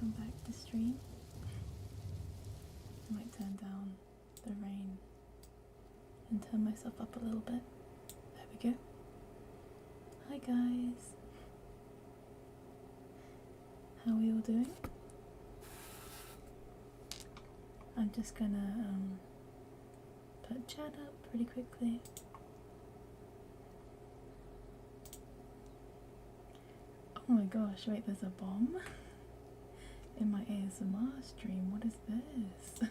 welcome back to stream. I might turn down the rain and turn myself up a little bit. There we go. Hi guys. How are you all doing? I'm just gonna put chat up pretty quickly. Oh my gosh, wait, there's a bomb in my ASMR stream. What is this?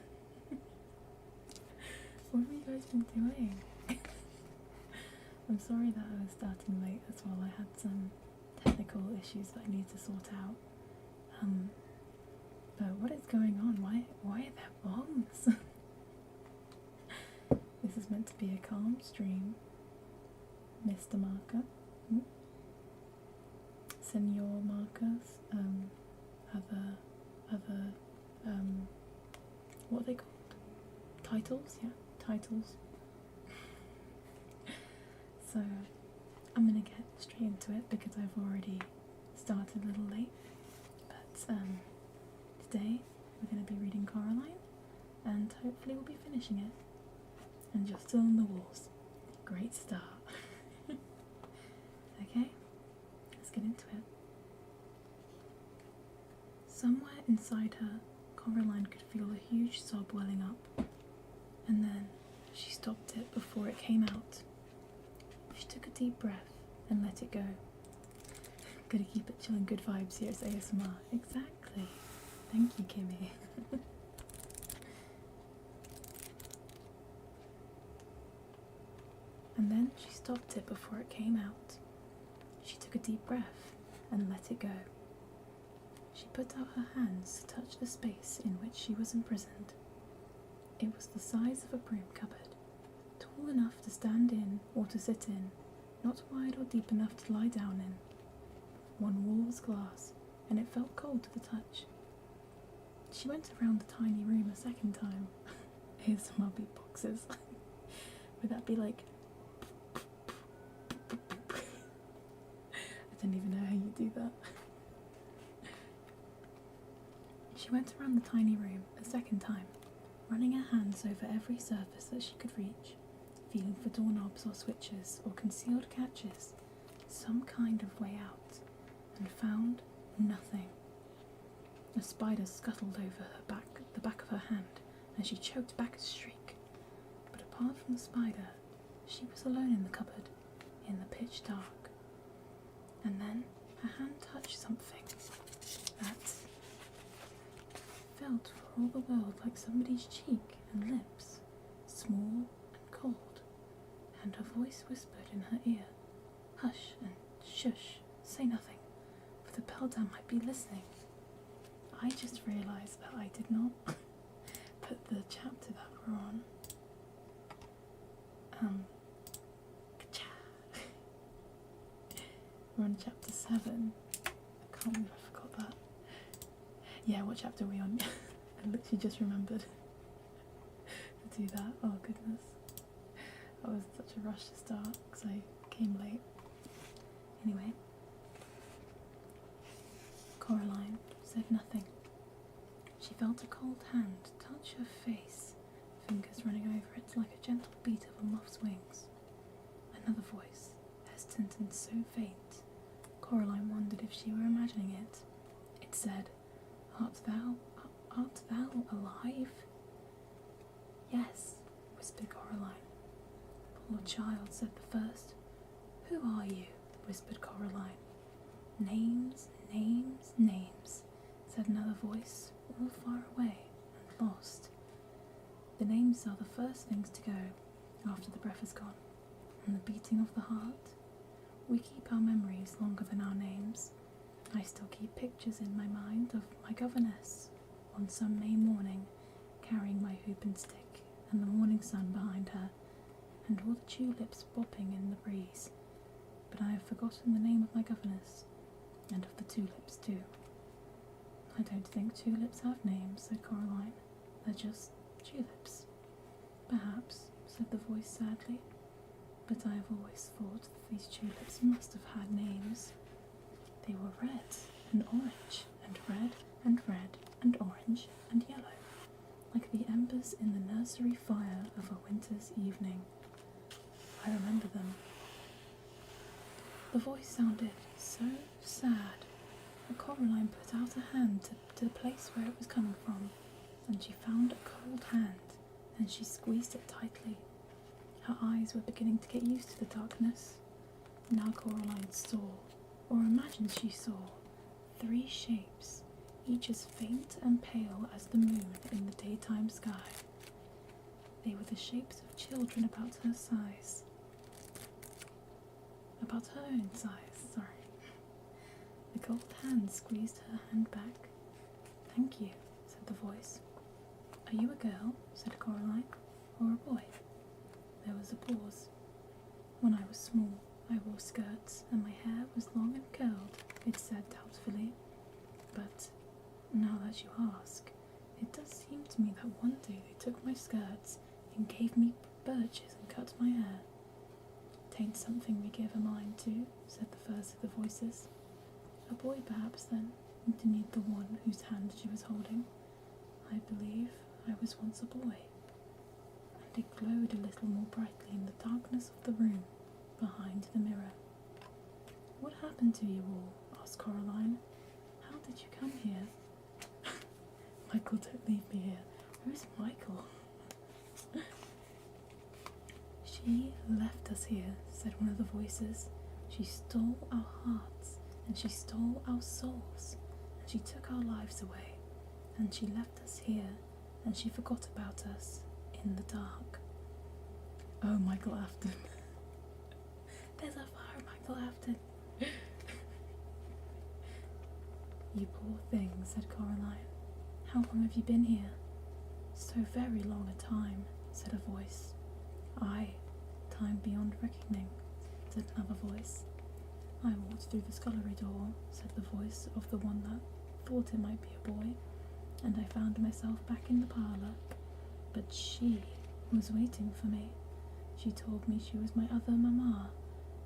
What have you guys been doing? I'm sorry that I was starting late as well. I had some technical issues that I need to sort out. But what is going on? Why are there bombs? This is meant to be a calm stream. Mr. Marker. Senor Marcus. Other what are they called? Titles? Yeah, titles. So I'm gonna get straight into it because I've already started a little late. But today we're going to be reading Coraline, and hopefully we'll be finishing it. And you're still on the walls. Great start. Okay, let's get into it. Somewhere inside her, Coraline could feel a huge sob welling up, and then she stopped it before it came out. She took a deep breath and let it go. Gotta keep it chill and good vibes here, it's ASMR. Exactly. Thank you, Kimmy. And then she stopped it before it came out. She took a deep breath and let it go. She put out her hands to touch the space in which she was imprisoned. It was the size of a broom cupboard, tall enough to stand in or to sit in, not wide or deep enough to lie down in. One wall was glass, and it felt cold to the touch. She went around the tiny room a second time. Here's some beatboxes. Would that be like... I don't even know how you do that. She went around the tiny room a second time, running her hands over every surface that she could reach, feeling for doorknobs or switches or concealed catches, some kind of way out, and found nothing. A spider scuttled over the back of her hand, and she choked back a shriek. But apart from the spider, she was alone in the cupboard, in the pitch dark. And then her hand touched something that felt for all the world like somebody's cheek and lips, small and cold, and her voice whispered in her ear, "Hush and shush, say nothing, for the Beldam might be listening." I just realised that I did not put the chapter that we're on. We're on chapter 7. I can't believe I forgot that. Yeah, what chapter are we on? I literally just remembered to do that. Oh goodness. That was such a rush to start because I came late. Anyway. Coraline said nothing. She felt a cold hand touch her face, fingers running over it like a gentle beat of a moth's wings. Another voice, hesitant and so faint, Coraline wondered if she were imagining it. It said, art thou alive?" "Yes," whispered Coraline. "Poor child," said the first. "Who are you?" whispered Coraline. "Names, names, names," said another voice, all far away and lost. "The names are the first things to go, after the breath is gone, and the beating of the heart. We keep our memories longer than our names. I still keep pictures in my mind of my governess, on some May morning, carrying my hoop and stick, and the morning sun behind her, and all the tulips bobbing in the breeze. But I have forgotten the name of my governess, and of the tulips too." "I don't think tulips have names," said Coraline. "They're just tulips." "Perhaps," said the voice sadly. "But I have always thought that these tulips must have had names. They were red and orange and red and red endless evening. I remember them. The voice sounded so sad that Coraline put out a hand to the place where it was coming from, and she found a cold hand, and she squeezed it tightly. Her eyes were beginning to get used to the darkness. Now Coraline saw, or imagined she saw, 3 shapes, each as faint and pale as the moon in the daytime sky. They were the shapes of children about her size. About her own size, sorry. The cold hand squeezed her hand back. "Thank you," said the voice. "Are you a girl," said Coraline, "or a boy?" There was a pause. "When I was small, I wore skirts, and my hair was long and curled," it said doubtfully. "But now that you ask, it does seem to me that one day they took my skirts and gave me birches and cut my hair." "'Tain't something we give a mind to," said the first of the voices. "A boy perhaps then," continued the one whose hand she was holding. "I believe I was once a boy." And it glowed a little more brightly in the darkness of the room behind the mirror. "What happened to you all?" asked Coraline. "How did you come here?" "Michael, don't leave me here. Who's Michael?" "She left us here," said one of the voices. "She stole our hearts, and she stole our souls, and she took our lives away, and she left us here, and she forgot about us in the dark." "Oh, Michael Afton." "There's a fire, Michael Afton." "You poor thing," said Coraline. "How long have you been here?" "So very long a time," said a voice. "Aye, time beyond reckoning," said another voice. "I walked through the scullery door," said the voice of the one that thought it might be a boy, "and I found myself back in the parlour. But she was waiting for me. She told me she was my other mamma,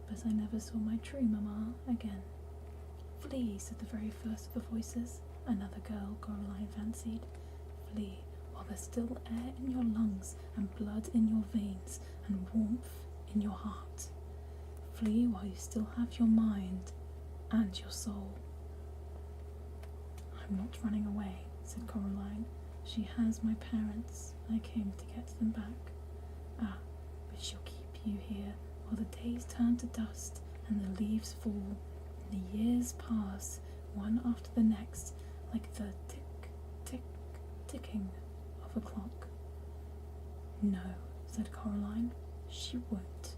but I never saw my true mamma again." "Flee," said the very first of the voices, another girl, Coraline fancied. "Flee, while there's still air in your lungs, and blood in your veins, and warmth in your heart. Flee while you still have your mind and your soul." "I'm not running away," said Coraline. "She has my parents. I came to get them back." "Ah, but she'll keep you here while the days turn to dust and the leaves fall, and the years pass, one after the next, like the tick, tick, ticking of a clock." "No," said Coraline, "she won't."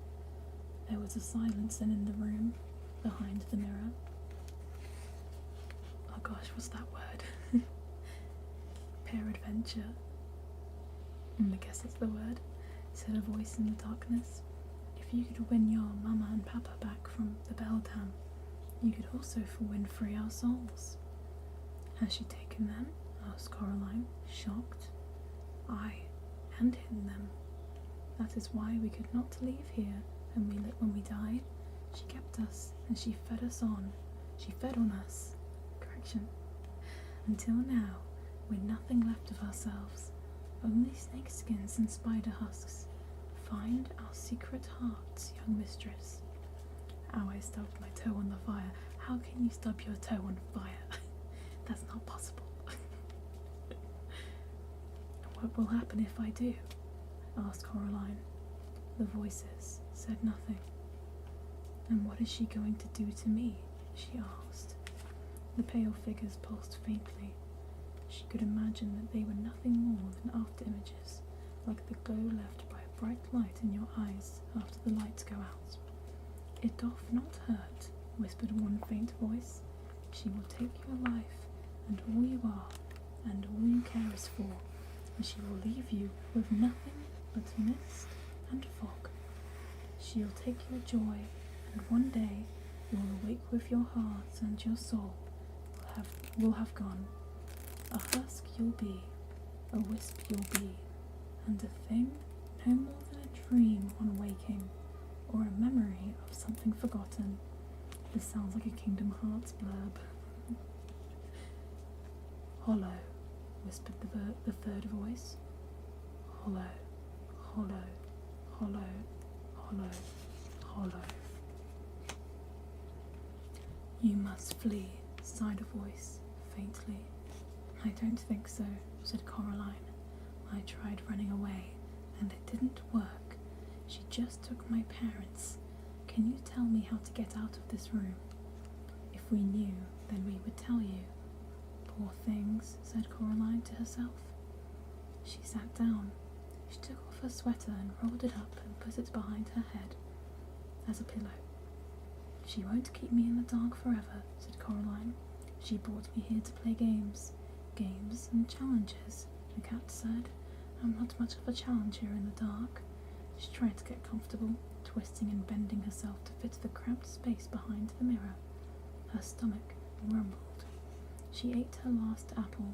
There was a silence then in the room behind the mirror. Oh gosh, what's that word? Peradventure. I guess that's the word, said a voice in the darkness. "If you could win your mama and papa back from the Beldam, you could also win free our souls." "Has she taken them?" asked Coraline, shocked. "Aye, and hidden them. That is why we could not leave here when we died. She kept us, and she fed us on. She fed on us. Correction. Until now, we're nothing left of ourselves, only snake skins and spider husks. Find our secret hearts, young mistress." "Ow, I stubbed my toe on the fire." "How can you stub your toe on fire?" "That's not possible." "What will happen if I do?" asked Coraline. The voices said nothing. "And what is she going to do to me?" she asked. The pale figures pulsed faintly. She could imagine that they were nothing more than after-images, like the glow left by a bright light in your eyes after the lights go out. "It doth not hurt," whispered one faint voice. "She will take your life, and all you are, and all you care is for, and she will leave you with nothing but mist and fog. She'll take your joy, and one day you will awake with your heart, and your soul will have gone. A husk you'll be, a wisp you'll be, and a thing no more than a dream on waking, or a memory of something forgotten." This sounds like a Kingdom Hearts blurb. "Hollow," whispered the third voice. "Hollow, hollow, hollow, hollow, hollow. You must flee, sighed a voice, faintly. I don't think so, said Coraline. I tried running away, and it didn't work. She just took my parents. Can you tell me how to get out of this room? If we knew, then we would tell you. Poor things, said Coraline to herself. She sat down. She took off her sweater and rolled it up and put it behind her head as a pillow. She won't keep me in the dark forever, said Coraline. She brought me here to play games. Games and challenges, the cat said. I'm not much of a challenger in the dark. She tried to get comfortable, twisting and bending herself to fit the cramped space behind the mirror. Her stomach rumbled. She ate her last apple,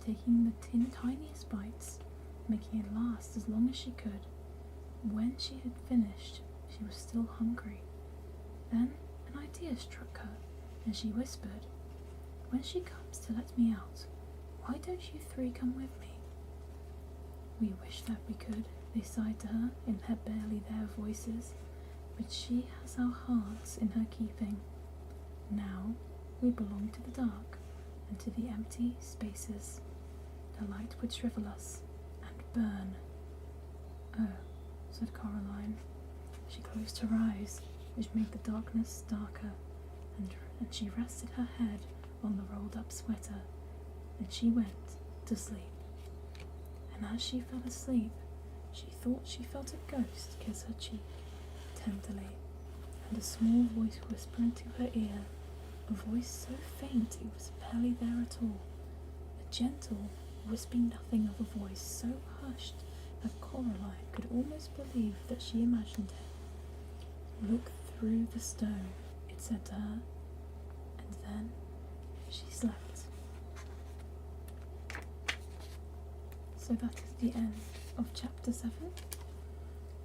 taking the tiniest bites, making it last as long as she could. When she had finished, she was still hungry. Then an idea struck her, and she whispered, When she comes to let me out, why don't you three come with me? We wish that we could, they sighed to her in their barely there voices, but she has our hearts in her keeping. Now we belong to the dark and to the empty spaces. The light would shrivel us and burn. Oh, said Coraline. She closed her eyes, which made the darkness darker, and she rested her head on the rolled-up sweater, and she went to sleep. And as she fell asleep, she thought she felt a ghost kiss her cheek tenderly, and a small voice whisper into her ear, a voice so faint it was barely there at all, a gentle, wisping nothing of a voice so hushed that Coraline could almost believe that she imagined it. Look through the stone, it said to her, and then she slept. So that is the end of chapter 7.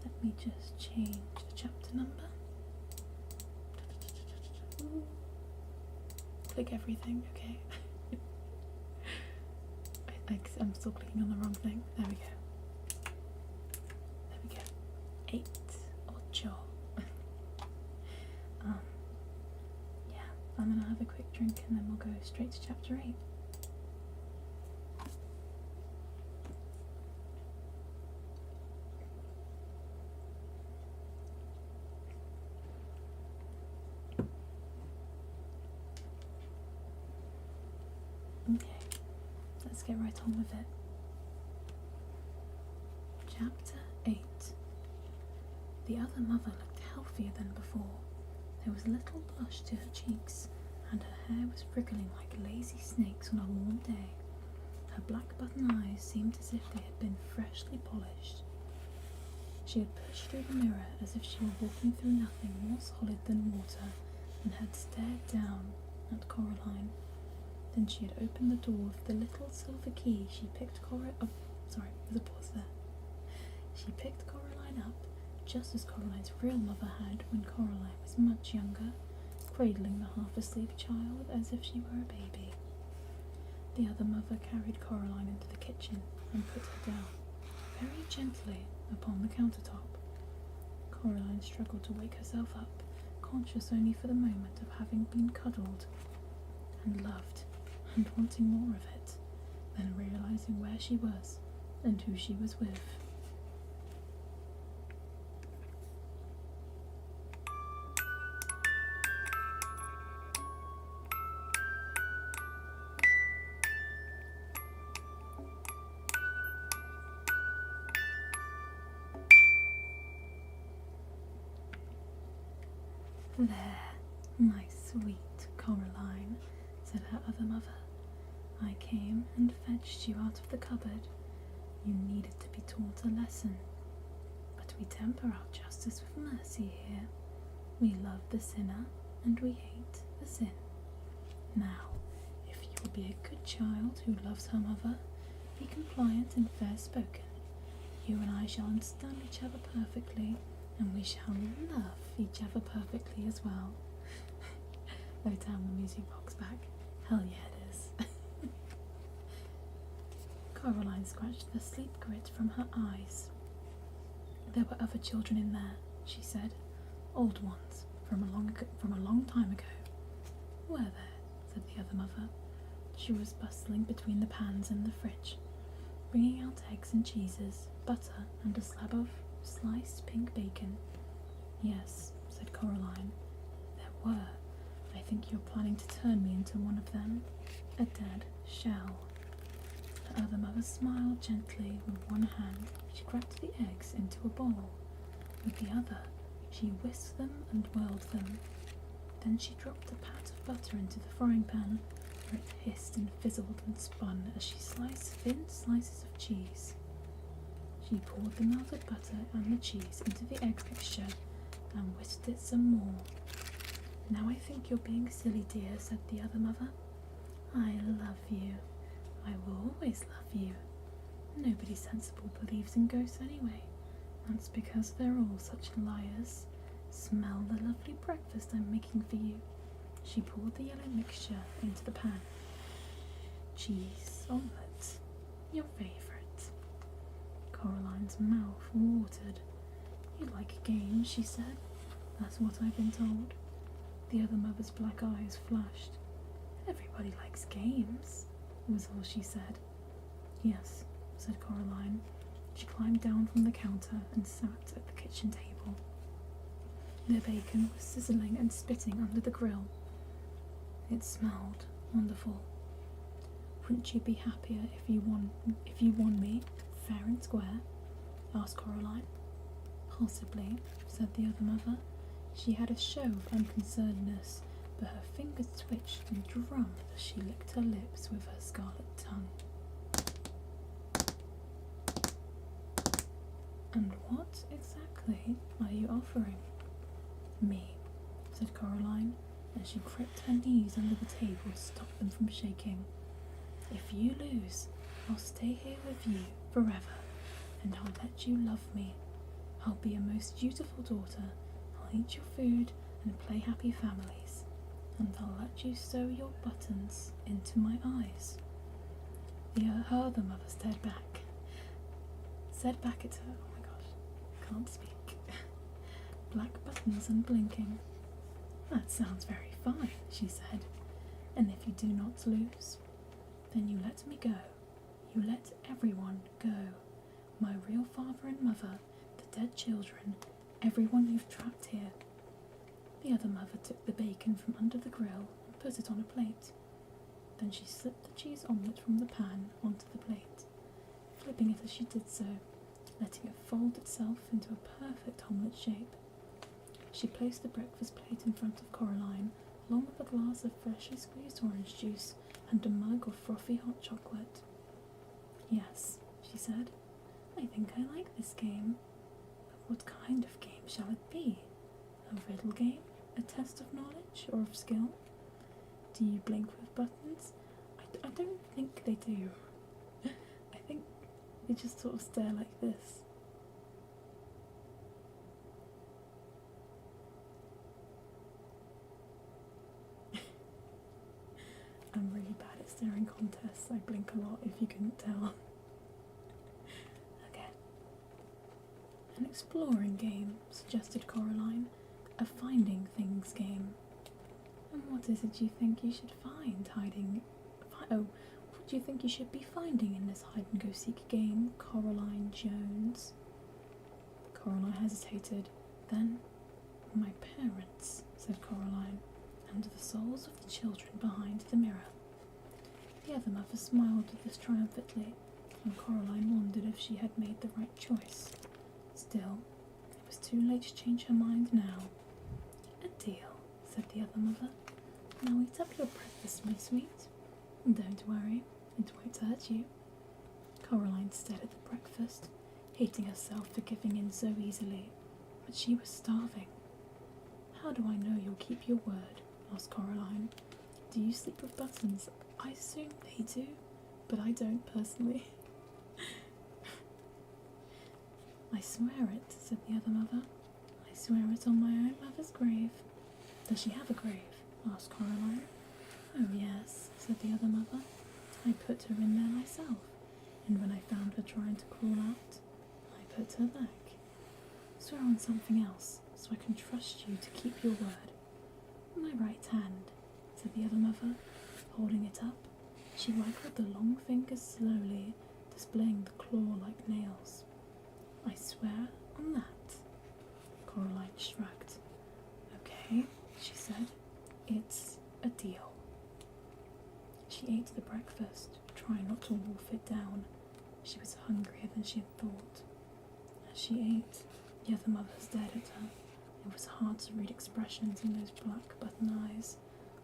Let me just change the chapter number. Click everything, okay. I'm still clicking on the wrong thing. There we go. There we go. 8. Ocho. Yeah, I'm gonna have a quick drink and then we'll go straight to chapter 8. Okay, let's get right on with it. Chapter 8. The other mother looked healthier than before. There was a little blush to her cheeks, and her hair was wriggling like lazy snakes on a warm day. Her black button eyes seemed as if they had been freshly polished. She had pushed through the mirror as if she were walking through nothing more solid than water, and had stared down at Coraline. Then she had opened the door with the little silver key. She picked Coraline up just as Coraline's real mother had when Coraline was much younger, cradling the half-asleep child as if she were a baby. The other mother carried Coraline into the kitchen and put her down, very gently, upon the countertop. Coraline struggled to wake herself up, conscious only for the moment of having been cuddled and loved, and wanting more of it, then realizing where she was and who she was with. There, my sweet Coraline, said her other mother. I came and fetched you out of the cupboard. You needed to be taught a lesson. But we temper our justice with mercy here. We love the sinner and we hate the sin. Now, if you will be a good child who loves her mother, be compliant and fair-spoken, you and I shall understand each other perfectly, and we shall love each other perfectly as well. Low down the music box back. Hell yeah it is. Coraline scratched the sleep grit from her eyes. There were other children in there, she said. Old ones, from a long time ago. Were there? Said the other mother. She was bustling between the pans and the fridge, bringing out eggs and cheeses, butter, and a slab of sliced pink bacon. Yes, said Coraline. There were. I think you're planning to turn me into one of them. A dead shell. The other mother smiled gently. With one hand, she cracked the eggs into a bowl. With the other, she whisked them and whirled them. Then she dropped a pat of butter into the frying pan, where it hissed and fizzled and spun as she sliced thin slices of cheese. She poured the melted butter and the cheese into the egg mixture and whisked it some more. Now I think you're being silly, dear, said the other mother. I love you. I will always love you. Nobody sensible believes in ghosts anyway. That's because they're all such liars. Smell the lovely breakfast I'm making for you. She poured the yellow mixture into the pan. Cheese omelette. Your favourite. Coraline's mouth watered. You like games, she said. That's what I've been told. The other mother's black eyes flashed. Everybody likes games, was all she said. Yes, said Coraline. She climbed down from the counter and sat at the kitchen table. The bacon was sizzling and spitting under the grill. It smelled wonderful. Wouldn't you be happier if you won me, fair and square? Asked Coraline. Possibly, said the other mother. She had a show of unconcernedness, but her fingers twitched and drummed as she licked her lips with her scarlet tongue. And what exactly are you offering? Me, said Coraline, as she gripped her knees under the table to stop them from shaking. If you lose, I'll stay here with you forever, and I'll let you love me. I'll be a most dutiful daughter. I'll eat your food and play happy families, and I'll let you sew your buttons into my eyes. Her other mother stared back. Said back at her, oh my gosh, can't speak. Black buttons and blinking. That sounds very fine, she said. And if you do not lose, then you let me go. You let everyone go. My real father and mother, the dead children, everyone you've trapped here. The other mother took the bacon from under the grill and put it on a plate. Then she slipped the cheese omelette from the pan onto the plate, flipping it as she did so, letting it fold itself into a perfect omelette shape. She placed the breakfast plate in front of Coraline, along with a glass of freshly squeezed orange juice and a mug of frothy hot chocolate. Yes, she said, I think I like this game. But what kind of game shall it be? A riddle game? A test of knowledge or of skill? Do you blink with buttons? I don't think they do. I think they just sort of stare like this. I'm really bad at staring contests. I blink a lot, if you couldn't tell. Okay. An exploring game, suggested Coraline. A finding things game. And what is it you think you should find what do you think you should be finding in this hide-and-go-seek game, Coraline Jones? Coraline hesitated. Then, my parents, said Coraline, and the souls of the children behind the mirror. The other mother smiled at this triumphantly, and Coraline wondered if she had made the right choice. Still, it was too late to change her mind now. A deal, said the other mother. Now eat up your breakfast, my sweet. And don't worry, it won't hurt you. Coraline stared at the breakfast, hating herself for giving in so easily, but she was starving. How do I know you'll keep your word? Asked Coraline. Do you sleep with buttons? I assume they do, but I don't personally. I swear it, said the other mother. I swear it on my own mother's grave. Does she have a grave? Asked Coraline. Oh yes, said the other mother. I put her in there myself, and when I found her trying to crawl out, I put her back. Swear on something else, so I can trust you to keep your word. My right hand, said the other mother, holding it up. She wiggled the long fingers slowly, displaying the claw-like nails. I swear on that. Coraline shrugged. Okay, she said. It's a deal. She ate the breakfast, trying not to wolf it down. She was hungrier than she had thought. As she ate, the other mother stared at her. It was hard to read expressions in those black button eyes,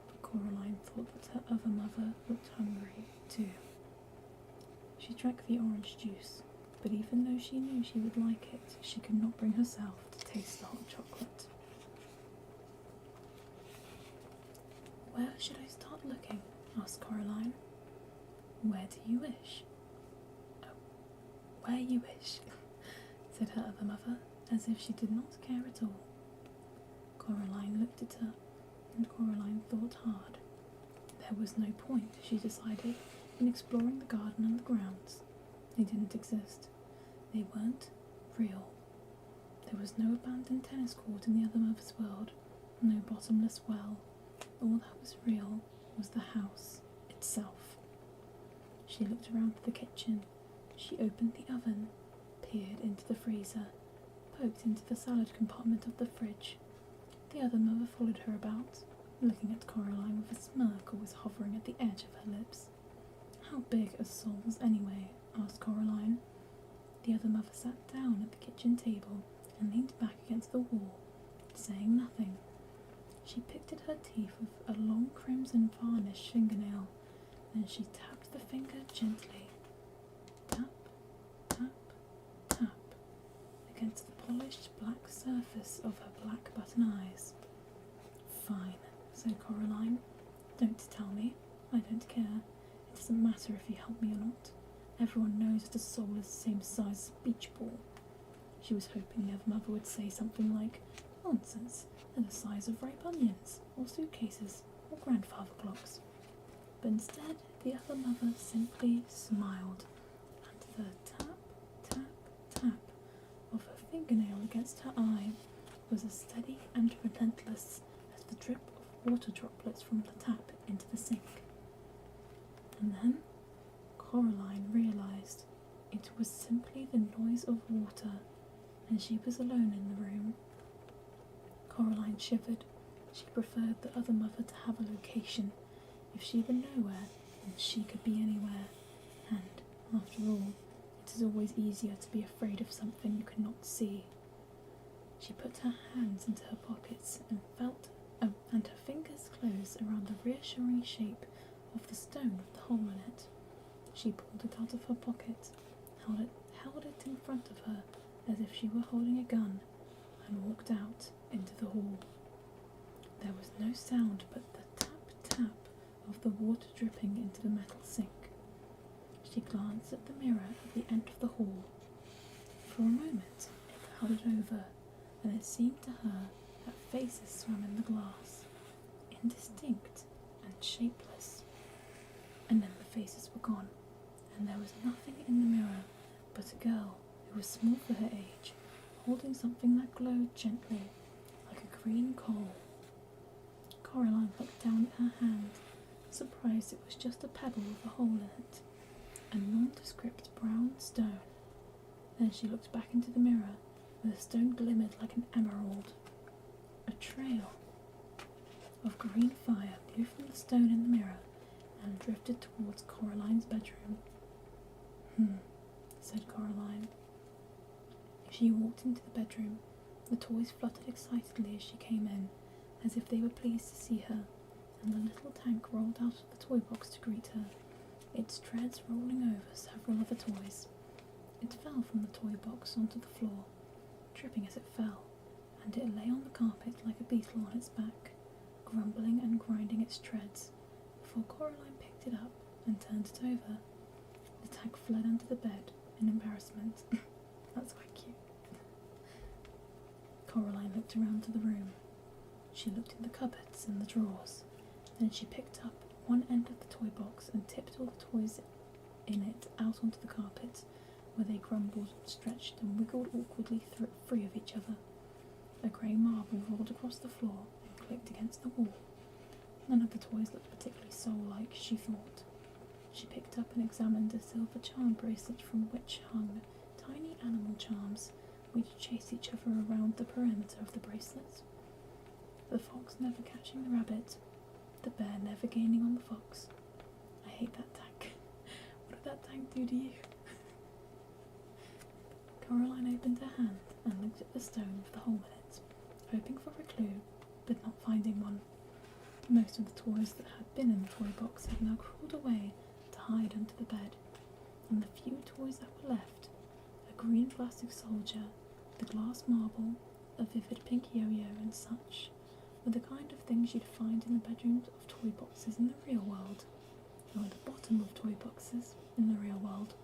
but Coraline thought that her other mother looked hungry too. She drank the orange juice, but even though she knew she would like it, she could not bring herself to taste the hot chocolate. Where should I start looking? Asked Coraline. Where do you wish? Oh, where you wish, said her other mother, as if she did not care at all. Coraline looked at her, and Coraline thought hard. There was no point, she decided, in exploring the garden and the grounds. They didn't exist. They weren't real. There was no abandoned tennis court in the other mother's world, no bottomless well. All that was real was the house itself. She looked around the kitchen. She opened the oven, peered into the freezer, poked into the salad compartment of the fridge. The other mother followed her about, looking at Coraline with a smirk always hovering at the edge of her lips. How big are souls anyway? Asked Coraline. The other mother sat down at the kitchen table and leaned back against the wall, saying nothing. She picked at her teeth with a long crimson varnished fingernail. Then she tapped the finger gently. Tap, tap, tap, against the polished black surface of her black button eyes. Fine, said Coraline. Don't tell me. I don't care. It doesn't matter if you help me or not. Everyone knows that a soul is the same size as a beach ball. She was hoping the other mother would say something like, nonsense, they're the size of ripe onions, or suitcases, or grandfather clocks. But instead, the other mother simply smiled, and the tap, tap, tap of her fingernail against her eye was as steady and relentless as the drip of water droplets from the tap into the sink. And then Coraline realised it was simply the noise of water, and she was alone in the room. Coraline shivered. She preferred the other mother to have a location. If she were nowhere, then she could be anywhere. And, after all, it is always easier to be afraid of something you cannot see. She put her hands into her pockets and and her fingers closed around the reassuring shape of the stone with the hole in it. She pulled it out of her pocket, held it in front of her as if she were holding a gun, and walked out into the hall. There was no sound but the tap-tap of the water dripping into the metal sink. She glanced at the mirror at the end of the hall. For a moment it clouded over, and it seemed to her that faces swam in the glass, indistinct and shapeless. And then the faces were gone, and there was nothing in the mirror but a girl who was small for her age, holding something that glowed gently, like a green coal. Coraline looked down at her hand, surprised it was just a pebble with a hole in it, a nondescript brown stone. Then she looked back into the mirror, where the stone glimmered like an emerald. A trail of green fire blew from the stone in the mirror and drifted towards Coraline's bedroom. Said Coraline. She walked into the bedroom. The toys fluttered excitedly as she came in, as if they were pleased to see her, and the little tank rolled out of the toy box to greet her, its treads rolling over several other toys. It fell from the toy box onto the floor, tripping as it fell, and it lay on the carpet like a beetle on its back, grumbling and grinding its treads, before Coraline picked it up and turned it over. The tank fled under the bed in embarrassment. That's quite cute. Coraline looked around to the room. She looked in the cupboards and the drawers. Then she picked up one end of the toy box and tipped all the toys in it out onto the carpet, where they crumbled, stretched, and wiggled awkwardly free of each other. A grey marble rolled across the floor and clicked against the wall. None of the toys looked particularly soul-like, she thought. She picked up and examined a silver charm bracelet from which hung tiny animal charms which chased each other around the perimeter of the bracelet. The fox never catching the rabbit, the bear never gaining on the fox. I hate that tag. What did that tag do to you? Coraline opened her hand and looked at the stone with the hole in it, hoping for a clue, but not finding one. Most of the toys that had been in the toy box had now crawled away to hide under the bed, and the few toys that were left, a green plastic soldier, the glass marble, a vivid pink yo-yo and such, were the kind of things you'd find in the bedrooms of toy boxes in the real world, or at the bottom of toy boxes in the real world.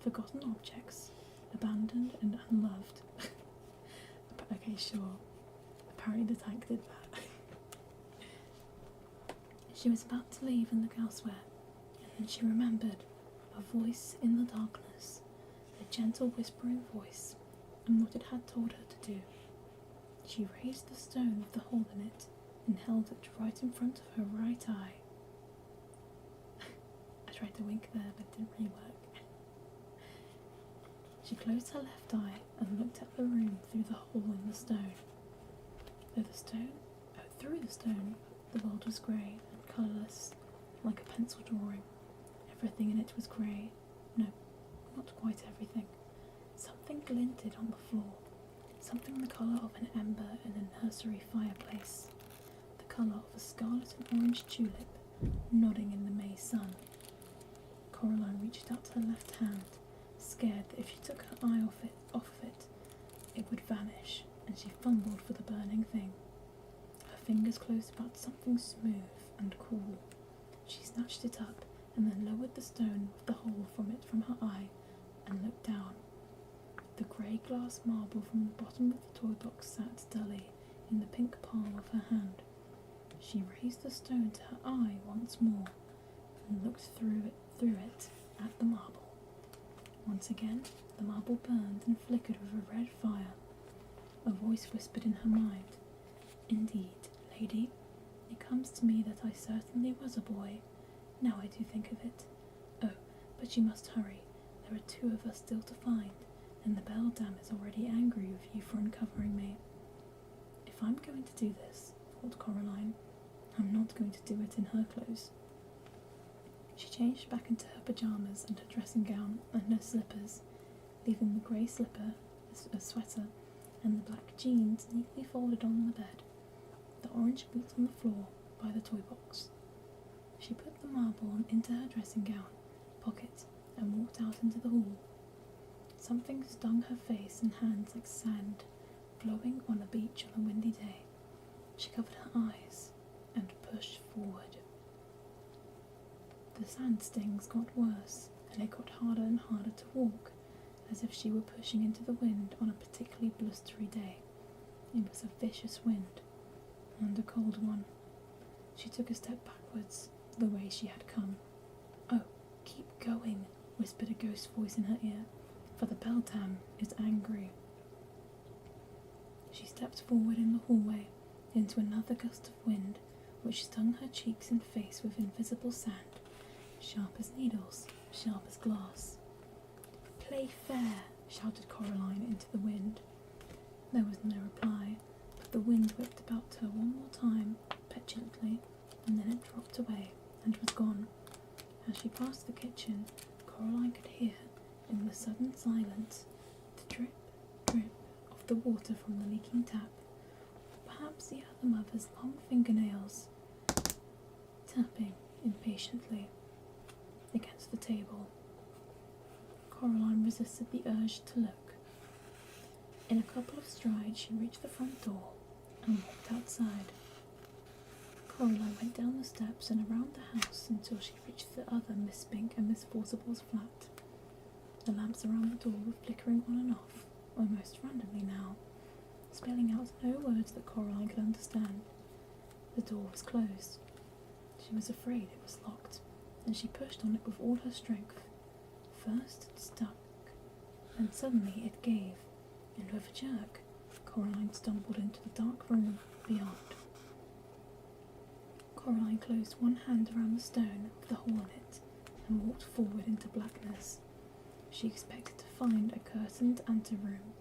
Forgotten objects, abandoned and unloved. Okay, sure. Apparently the tank did that. She was about to leave and look elsewhere, and then she remembered a voice in the darkness, a gentle whispering voice, and what it had told her to do. She raised the stone with the hole in it and held it right in front of her right eye. I tried to wink there, but it didn't really work. She closed her left eye and looked at the room through the hole in the stone. Through the stone, the world was grey and colourless, like a pencil drawing. Everything in it was grey. No, not quite everything. Something glinted on the floor, something the colour of an ember in a nursery fireplace, the colour of a scarlet and orange tulip nodding in the May sun. Coraline reached out her left hand, scared that if she took her eye off of it, it would vanish, and she fumbled for the burning thing. Her fingers closed about something smooth and cool. She snatched it up and then lowered the stone with the hole from her eye and looked down. The grey glass marble from the bottom of the toy box sat dully in the pink palm of her hand. She raised the stone to her eye once more and looked through it at the marble. Once again, the marble burned and flickered with a red fire. A voice whispered in her mind, "Indeed, lady, it comes to me that I certainly was a boy, now I do think of it. Oh, but you must hurry, there are 2 of us still to find, and the beldam is already angry with you for uncovering me." If I'm going to do this, thought Coraline, I'm not going to do it in her clothes. She changed back into her pyjamas and her dressing gown and her slippers, leaving the grey slipper, a sweater, and the black jeans neatly folded on the bed, the orange boots on the floor by the toy box. She put the marble into her dressing gown pocket and walked out into the hall. Something stung her face and hands like sand, blowing on a beach on a windy day. She covered her eyes and pushed forward. The sand stings got worse, and it got harder and harder to walk, as if she were pushing into the wind on a particularly blustery day. It was a vicious wind, and a cold one. She took a step backwards, the way she had come. "Oh, keep going," whispered a ghost voice in her ear, "for the beldam is angry." She stepped forward in the hallway, into another gust of wind, which stung her cheeks and face with invisible sand, sharp as needles, sharp as glass. "Play fair," shouted Coraline into the wind. There was no reply, but the wind whipped about her one more time, petulantly, and then it dropped away and was gone. As she passed the kitchen, Coraline could hear, in the sudden silence, the drip, drip of the water from the leaking tap, or perhaps the other mother's long fingernails tapping impatiently against the table. Coraline resisted the urge to look. In a couple of strides she reached the front door and walked outside. Coraline went down the steps and around the house until she reached the other Miss Spink and Miss Forcible's flat. The lamps around the door were flickering on and off, almost randomly now, spelling out no words that Coraline could understand. The door was closed. She was afraid it was locked, and she pushed on it with all her strength. First it stuck, Then suddenly it gave, and with a jerk, Coraline stumbled into the dark room beyond. Coraline closed one hand around the stone of the hole in it and walked forward into blackness. She expected to find a curtained anteroom,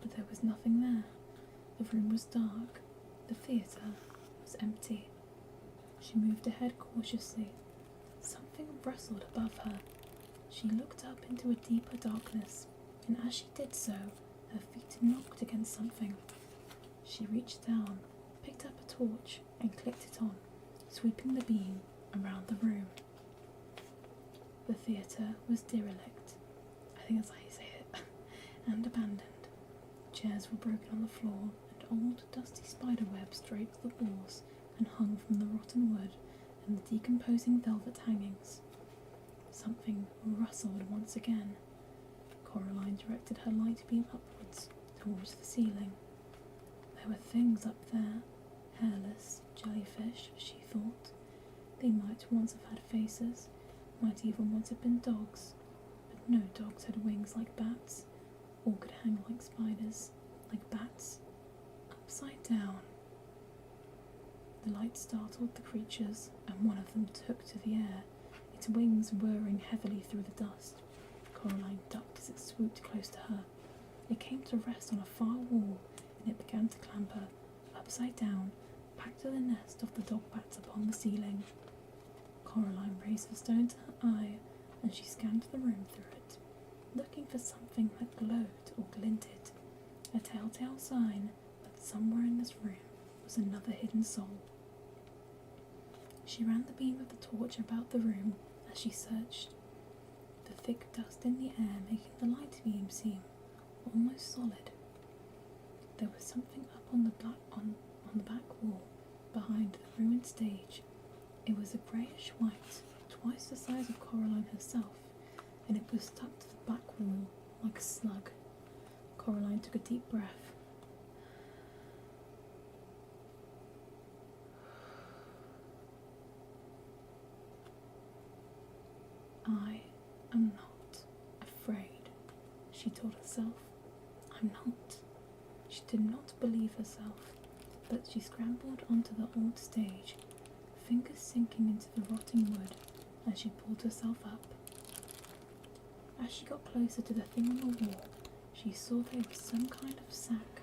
but there was nothing there. The room was dark. The theatre was empty. She moved ahead cautiously. Something rustled above her. She looked up into a deeper darkness, and as she did so, her feet knocked against something. She reached down, picked up a torch, and clicked it on, sweeping the beam around the room. The theatre was derelict. I think that's how you say it. And abandoned. Chairs were broken on the floor, and old, dusty spider webs draped the walls and hung from the rotten wood and the decomposing velvet hangings. Something rustled once again. Coraline directed her light beam upwards, towards the ceiling. There were things up there, hairless, jellyfish, she thought. They might once have had faces, might even once have been dogs, but no dogs had wings like bats, or could hang like spiders, like bats, upside down. The light startled the creatures, and one of them took to the air, its wings whirring heavily through the dust. Coraline ducked as it swooped close to her. It came to rest on a far wall, and it began to clamber, upside down, back to the nest of the dog bats upon the ceiling. Coraline raised the stone to her eye, and she scanned the room through it, looking for something that glowed or glinted, a telltale sign that somewhere in this room was another hidden soul. She ran the beam of the torch about the room as she searched, the thick dust in the air making the light beam seem almost solid. There was something up on the back wall behind the ruined stage. It was a greyish white, twice the size of Coraline herself, and it was stuck to the back wall like a slug. Coraline took a deep breath. I am not afraid, she told herself. I'm not. She did not believe herself, but she scrambled onto the old stage, fingers sinking into the rotting wood as she pulled herself up. As she got closer to the thing on the wall, she saw there was some kind of sack,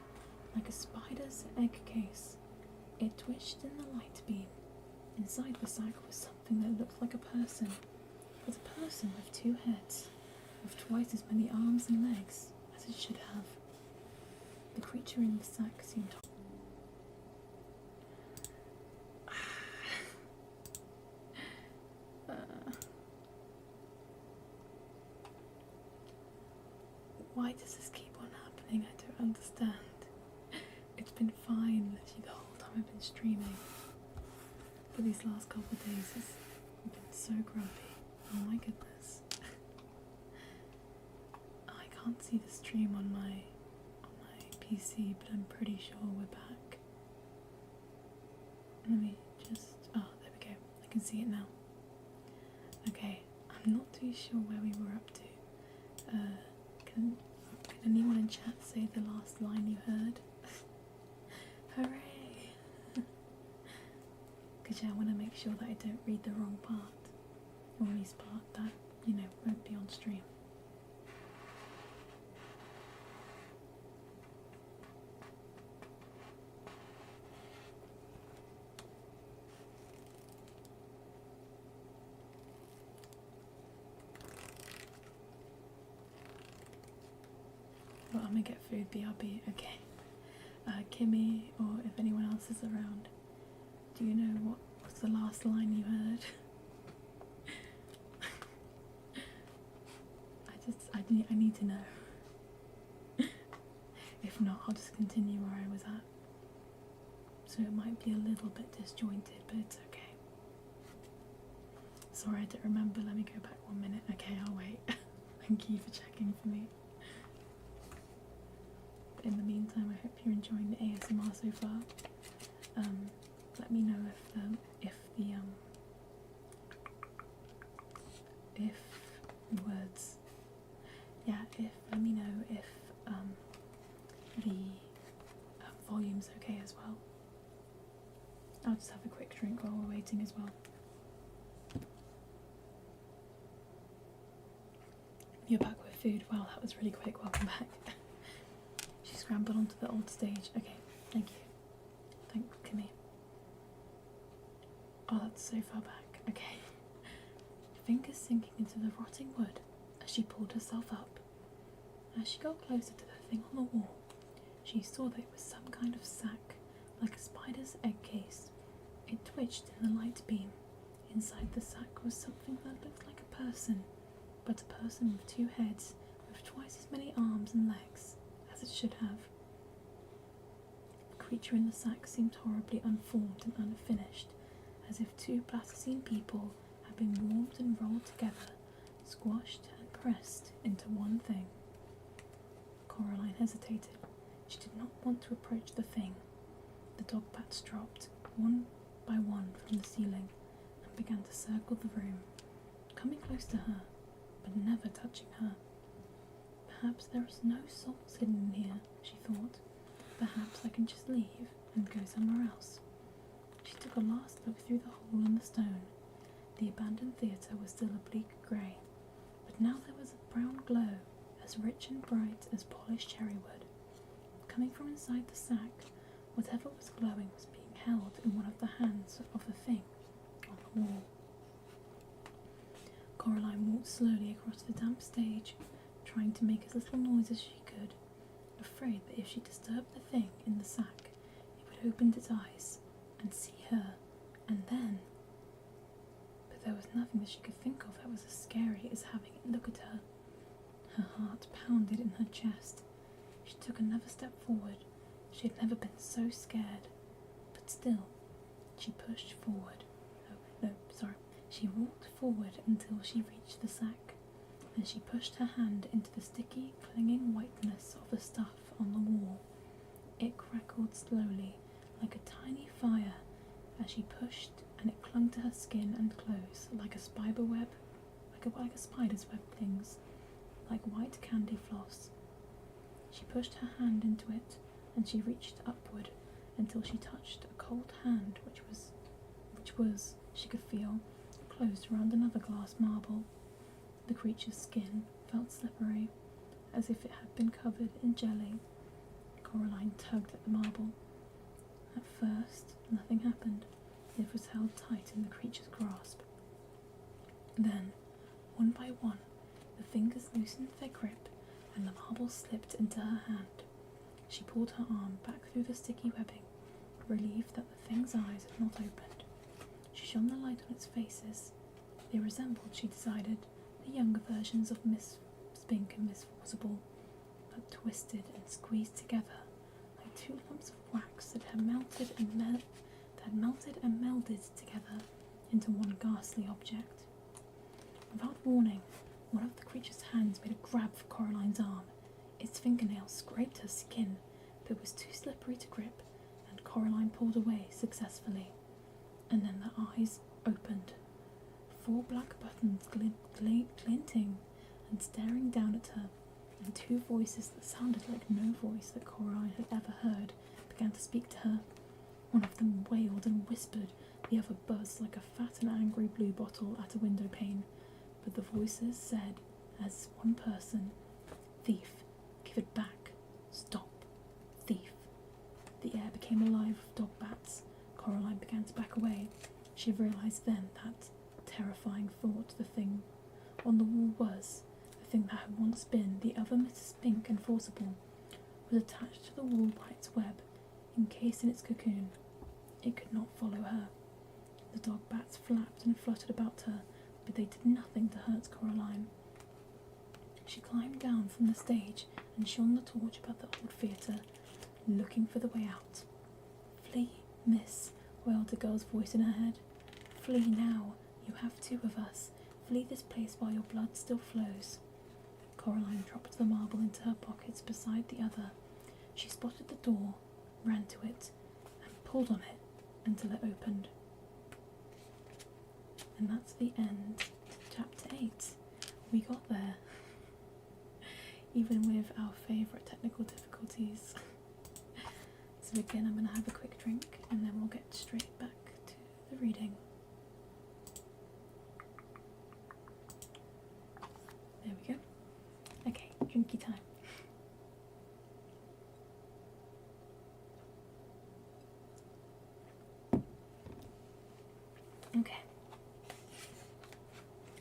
like a spider's egg case. It twitched in the light beam. Inside the sack was something that looked like a person, but a person with two heads, with twice as many arms and legs as it should have. The creature in the sack seemed Why does this keep on happening? I don't understand. It's been fine literally the whole time I've been streaming, but these last couple of days has been so grumpy. Oh my goodness. I can't see the stream on my PC, but I'm pretty sure we're back. Let me just... oh, there we go. I can see it now. Okay, I'm not too sure where we were up to. Can anyone in chat say the last line you heard? Hooray! Because I want to make sure that I don't read the wrong part, or at least part that, won't be on stream. Well, I'm gonna get food, BRB, okay. Kimmy, or if anyone else is around, do you know what was the last line you heard? I need to know. If not, I'll just continue where I was at. So it might be a little bit disjointed, but it's okay. Sorry, I don't remember. Let me go back 1 minute. Okay, I'll wait. Thank you for checking for me. But in the meantime, I hope you're enjoying the ASMR so far. Let me know if words. yeah, let me know if the volume's okay as well. I'll just have a quick drink while we're waiting as well. You're back with food. Wow, that was really quick. Welcome back. She scrambled onto the old stage. Okay, thank you. Thank Kimmy. Oh, that's so far back. Okay. Fingers sinking into the rotting wood as she pulled herself up. As she got closer to the thing on the wall, she saw that it was some kind of sack, like a spider's egg case. It twitched in the light beam. Inside the sack was something that looked like a person, but a person with 2 heads, with twice as many arms and legs as it should have. The creature in the sack seemed horribly unformed and unfinished, as if 2 plasticine people had been warmed and rolled together, squashed and pressed into one thing. Coraline hesitated. She did not want to approach the thing. The dog bats dropped, one by one, from the ceiling and began to circle the room, coming close to her, but never touching her. Perhaps there is no souls hidden in here, she thought. Perhaps I can just leave and go somewhere else. She took a last look through the hole in the stone. The abandoned theatre was still a bleak grey, but now there was a brown glow, as rich and bright as polished cherrywood. Coming from inside the sack, whatever was glowing was being held in one of the hands of the thing on the wall. Coraline walked slowly across the damp stage, trying to make as little noise as she could, afraid that if she disturbed the thing in the sack, it would open its eyes and see her, and then... But there was nothing that she could think of that was as scary as having it look at her. Her heart pounded in her chest. She took another step forward. She had never been so scared. But still, she pushed forward. She walked forward until she reached the sack. Then she pushed her hand into the sticky, clinging whiteness of the stuff on the wall. It crackled slowly, like a tiny fire, as she pushed, and it clung to her skin and clothes like a spider web, like a spider's web clings, like white candy floss. She pushed her hand into it, and she reached upward until she touched a cold hand which was, she could feel, closed around another glass marble. The creature's skin felt slippery, as if it had been covered in jelly. Coraline tugged at the marble. At first, nothing happened. It was held tight in the creature's grasp. Then, one by one, the fingers loosened their grip, and the marble slipped into her hand. She pulled her arm back through the sticky webbing, relieved that the thing's eyes had not opened. She shone the light on its faces. They resembled, she decided, the younger versions of Miss Spink and Miss Forcible, but twisted and squeezed together like 2 lumps of wax that had melted and melded together into one ghastly object. Without warning, one of the creature's hands made a grab for Coraline's arm. Its fingernails scraped her skin, but it was too slippery to grip, and Coraline pulled away successfully. And then the eyes opened, 4 black buttons glinting and staring down at her, and 2 voices that sounded like no voice that Coraline had ever heard began to speak to her. One of them wailed and whispered, the other buzzed like a fat and angry blue bottle at a window pane, but the voices said, as one person, "Thief, give it back. Stop. Thief." The air became alive with dog bats. Coraline began to back away. She realised then that, terrifying thought, the thing on the wall was, the thing that had once been the other Mrs. Spink and Forcible, was attached to the wall by its web, encased in its cocoon. It could not follow her. The dog bats flapped and fluttered about her, but they did nothing to hurt Coraline. She climbed down from the stage and shone the torch about the old theatre, looking for the way out. "Flee, miss," wailed a girl's voice in her head. "Flee now. You have 2 of us. Flee this place while your blood still flows." Coraline dropped the marble into her pockets beside the other. She spotted the door, ran to it, and pulled on it until it opened. And that's the end to chapter 8. We got there. even with our favourite technical difficulties. So again, I'm going to have a quick drink and then we'll get straight back to the reading. There we go. Okay, drinky time. Okay,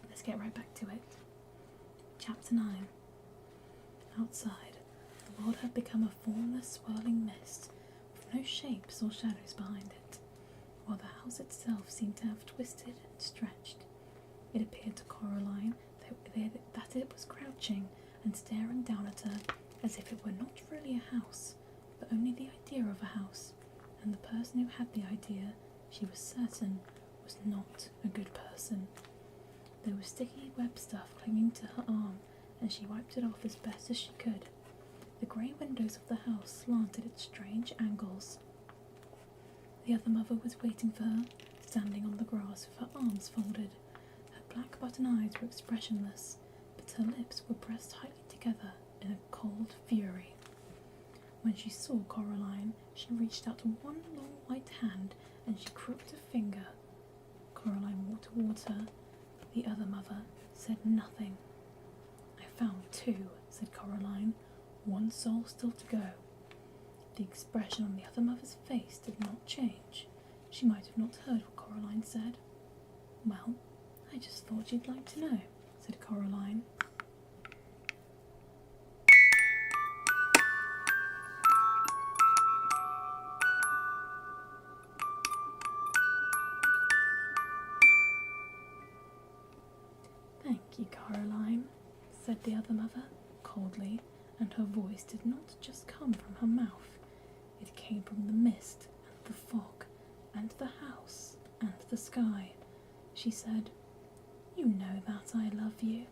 let's get right back to it. Chapter 9. Outside, the world had become a formless, swirling mist with no shapes or shadows behind it, while the house itself seemed to have twisted and stretched. It appeared to Coraline that it was crouching and staring down at her as if it were not really a house, but only the idea of a house, and the person who had the idea, she was certain, was not a good person. There was sticky web stuff clinging to her arm, and she wiped it off as best as she could. The grey windows of the house slanted at strange angles. The other mother was waiting for her, standing on the grass with her arms folded. Her black button eyes were expressionless, but her lips were pressed tightly together in a cold fury. When she saw Coraline, she reached out one long white hand and she crooked a finger. Coraline walked towards her. The other mother said nothing. "I found two," said Coraline. "One soul still to go." The expression on the other mother's face did not change. She might have not heard what Coraline said. "Well, I just thought you'd like to know," said Coraline. "Thank you, Coraline," said the other mother, coldly, and her voice did not just come from her mouth. It came from the mist, and the fog, and the house, and the sky. She said, "You know that I love you."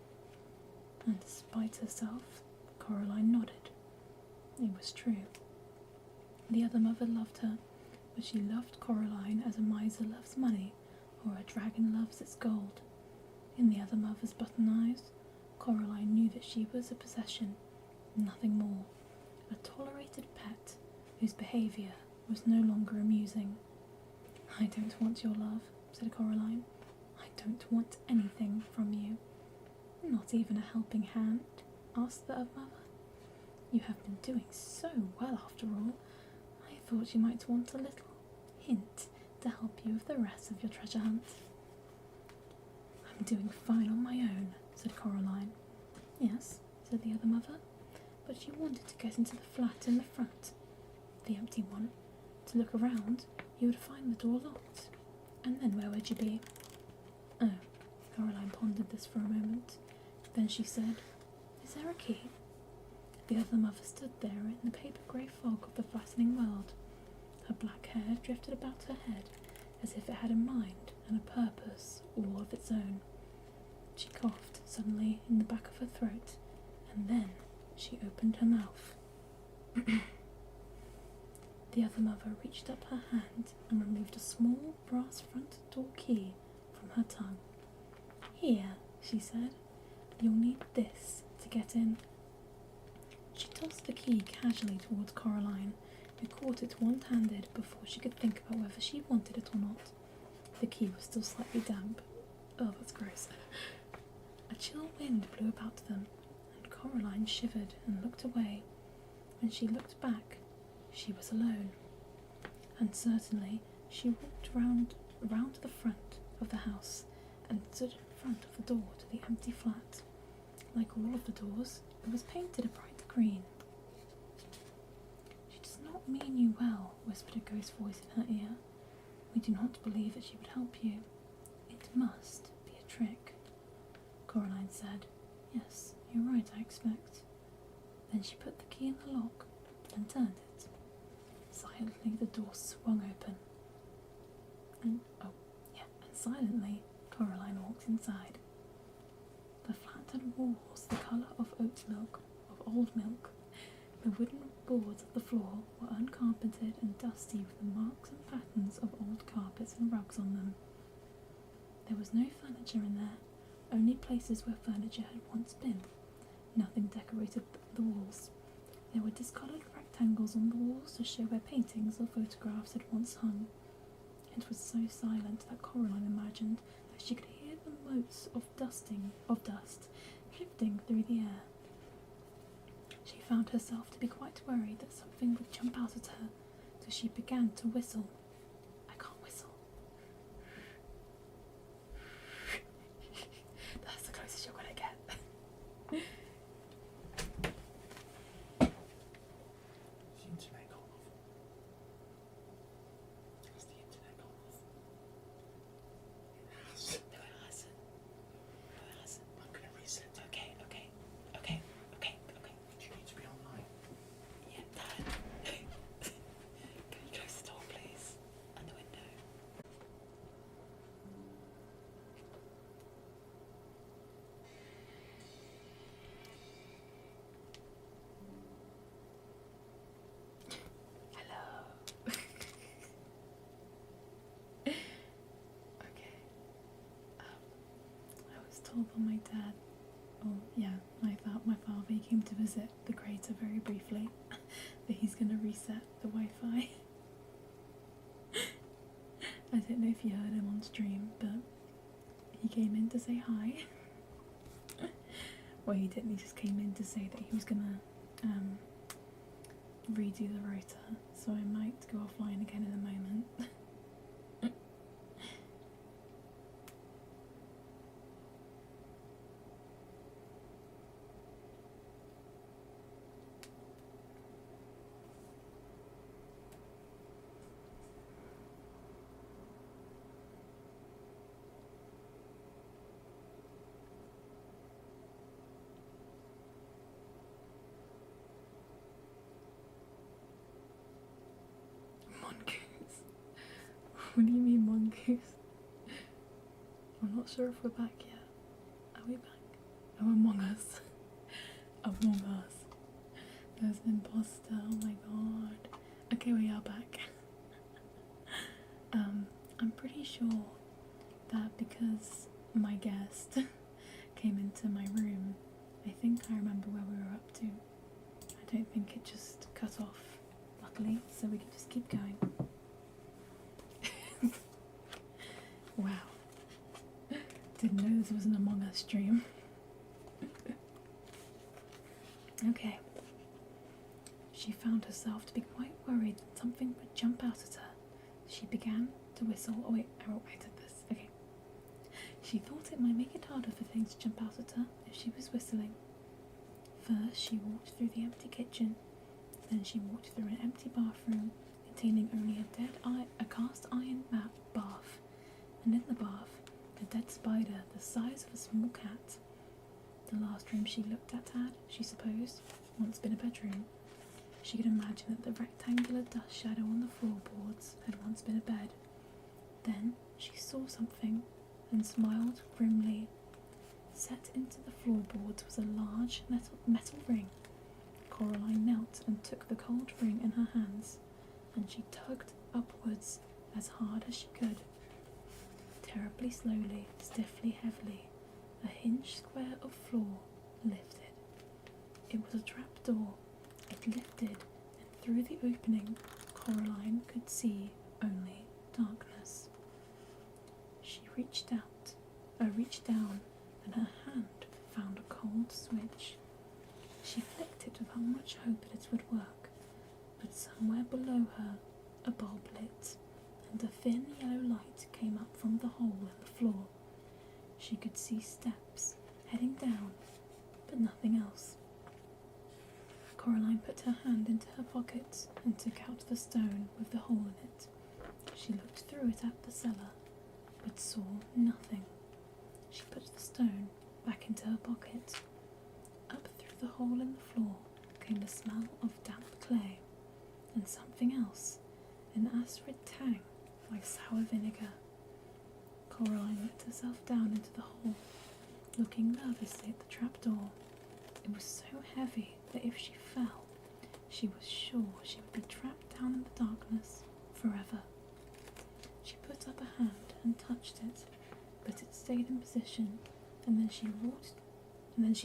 And despite herself, Coraline nodded. It was true. The other mother loved her, but she loved Coraline as a miser loves money, or a dragon loves its gold. In the other mother's button eyes, Coraline knew that she was a possession, nothing more, a tolerated pet whose behaviour was no longer amusing. "I don't want your love," said Coraline. "I don't want anything from you." "Not even a helping hand?" asked the other mother. "You have been doing so well after all. I thought you might want a little hint to help you with the rest of your treasure hunt." "I'm doing fine on my own," said Coraline. "Yes," said the other mother, "but you wanted to get into the flat in the front, the empty one. To look around, you would find the door locked. And then where would you be?" "Oh," Coraline pondered this for a moment. Then she said, "Is there a key?" The other mother stood there in the paper-grey fog of the flattening world. Her black hair drifted about her head as if it had a mind and a purpose all of its own. She coughed suddenly in the back of her throat, and then she opened her mouth. The other mother reached up her hand and removed a small brass front door key from her tongue. "Here," she said, "you'll need this to get in." She tossed the key casually towards Coraline, who caught it one-handed before she could think about whether she wanted it or not. The key was still slightly damp. Oh, that's gross. A chill wind blew about them, and Coraline shivered and looked away. When she looked back, she was alone. Uncertainly, she walked round the front of the house and stood in front of the door to the empty flat. Like all of the doors, it was painted a bright green. "She does not mean you well," whispered a ghost voice in her ear. "We do not believe that she would help you. It must be a trick." Coraline said, "Yes, you're right, I expect." Then she put the key in the lock and turned it. Silently the door swung open. And silently Coraline walked inside. The flat had walls the colour of old milk. The wooden boards of the floor were uncarpeted and dusty with the marks and patterns of old carpets and rugs on them. There was no furniture in there, only places where furniture had once been. Nothing decorated the walls. There were discoloured rectangles on the walls to show where paintings or photographs had once hung. It was so silent that Coraline imagined that she could hear the motes of dust drifting through the air. She found herself to be quite worried that something would jump out at her, so she began to whistle. I can't whistle. That's the closest you're going to get. The internet gone off. Has the internet gone off? It has. No, it hasn't. No, it hasn't. I'm going to reset it. Okay. Do you need to be online? Yeah, Dad. Can you close the door, please? And the window. Hello. Okay. I was told by my dad, my father, he came to visit the crater very briefly, that he's going to reset the Wi-Fi. I don't know if you heard him on stream, but he came in to say hi. Well, he didn't, he just came in to say that he was going to redo the rotor, so I might go offline again in a moment. Mongoose? What do you mean mongoose? I'm not sure if we're back yet. Are we back? Oh, Among Us. Among Us. There's an imposter, oh my god. Okay, we are back. I'm pretty sure that because my guest came into my room, I think I remember where we were up to. I don't think it just cut off, luckily, so we can just keep going. Wow. Didn't know this was an Among Us stream. Okay. She found herself to be quite worried that something would jump out at her. She began to whistle. Oh wait, I did this. Okay. She thought it might make it harder for things to jump out at her if she was whistling. First, she walked through the empty kitchen. Then she walked through an empty bathroom containing only a cast iron bath, and in the bath, a dead spider the size of a small cat. The last room she looked at had, she supposed, once been a bedroom. She could imagine that the rectangular dust shadow on the floorboards had once been a bed. Then she saw something and smiled grimly. Set into the floorboards was a large metal ring. Coraline knelt and took the cold ring in her hands, and she tugged upwards as hard as she could. Terribly slowly, stiffly, heavily, a hinged square of floor lifted. It was a trapdoor. It lifted, and through the opening, Coraline could see only darkness. She reached down, and her hand found a cold switch. She flicked it without much hope that it would work, but somewhere below her, a bulb lit, and a thin yellow light came up from the hole in the floor. She could see steps heading down, but nothing else. Coraline put her hand into her pocket and took out the stone with the hole in it. She looked through it at the cellar, but saw nothing. She put the stone back into her pocket. Up through the hole in the floor came the smell of damp clay, and something else, an acrid tang like sour vinegar. Coraline let herself down into the hole, looking nervously at the trapdoor. It was so heavy that if she fell, she was sure she would be trapped down in the darkness forever. She put up a hand and touched it, but it stayed in position, and then she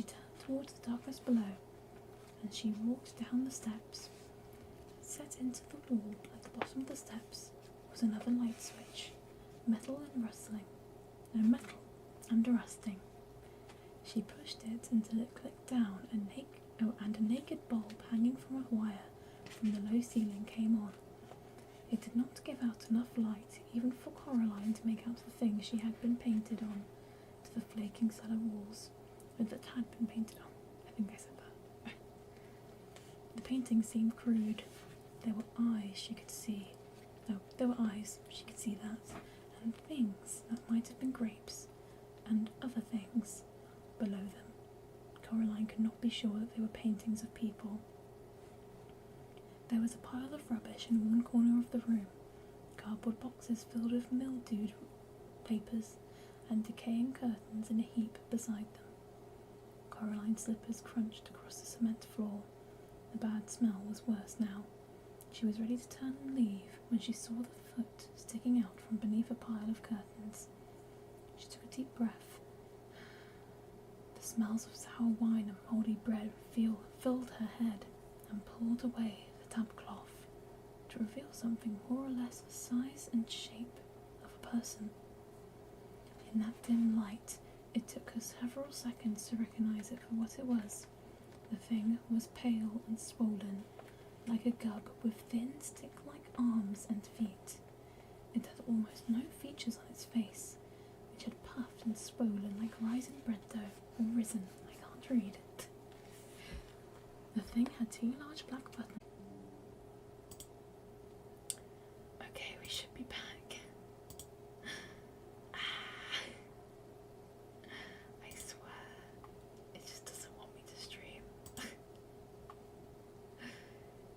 turned towards the darkness below, and she walked down the steps. Set into the wall at the bottom of the steps was another light switch, metal and rusting. She pushed it until it clicked down, and a naked bulb hanging from a wire from the low ceiling came on. It did not give out enough light even for Coraline to make out the thing she had been painted on to the flaking cellar walls, or that had been painted on. I think I said that. The painting seemed crude. There were eyes she could see. No, there were eyes, she could see that, and things that might have been grapes, and other things below them. Coraline could not be sure that they were paintings of people. There was a pile of rubbish in one corner of the room, cardboard boxes filled with mildewed papers, and decaying curtains in a heap beside them. Coraline's slippers crunched across the cement floor. The bad smell was worse now. She was ready to turn and leave when she saw the foot sticking out from beneath a pile of curtains. She took a deep breath. The smells of sour wine and mouldy bread filled her head and pulled away the tablecloth to reveal something more or less the size and shape of a person. In that dim light, it took her several seconds to recognize it for what it was. The thing was pale and swollen, like a gub with thin, stick-like arms and feet. It had almost no features on its face, which had puffed and swollen like rising bread dough, or risen, I can't read. The thing had 2 large black buttons. Okay, we should be back. I swear, it just doesn't want me to stream.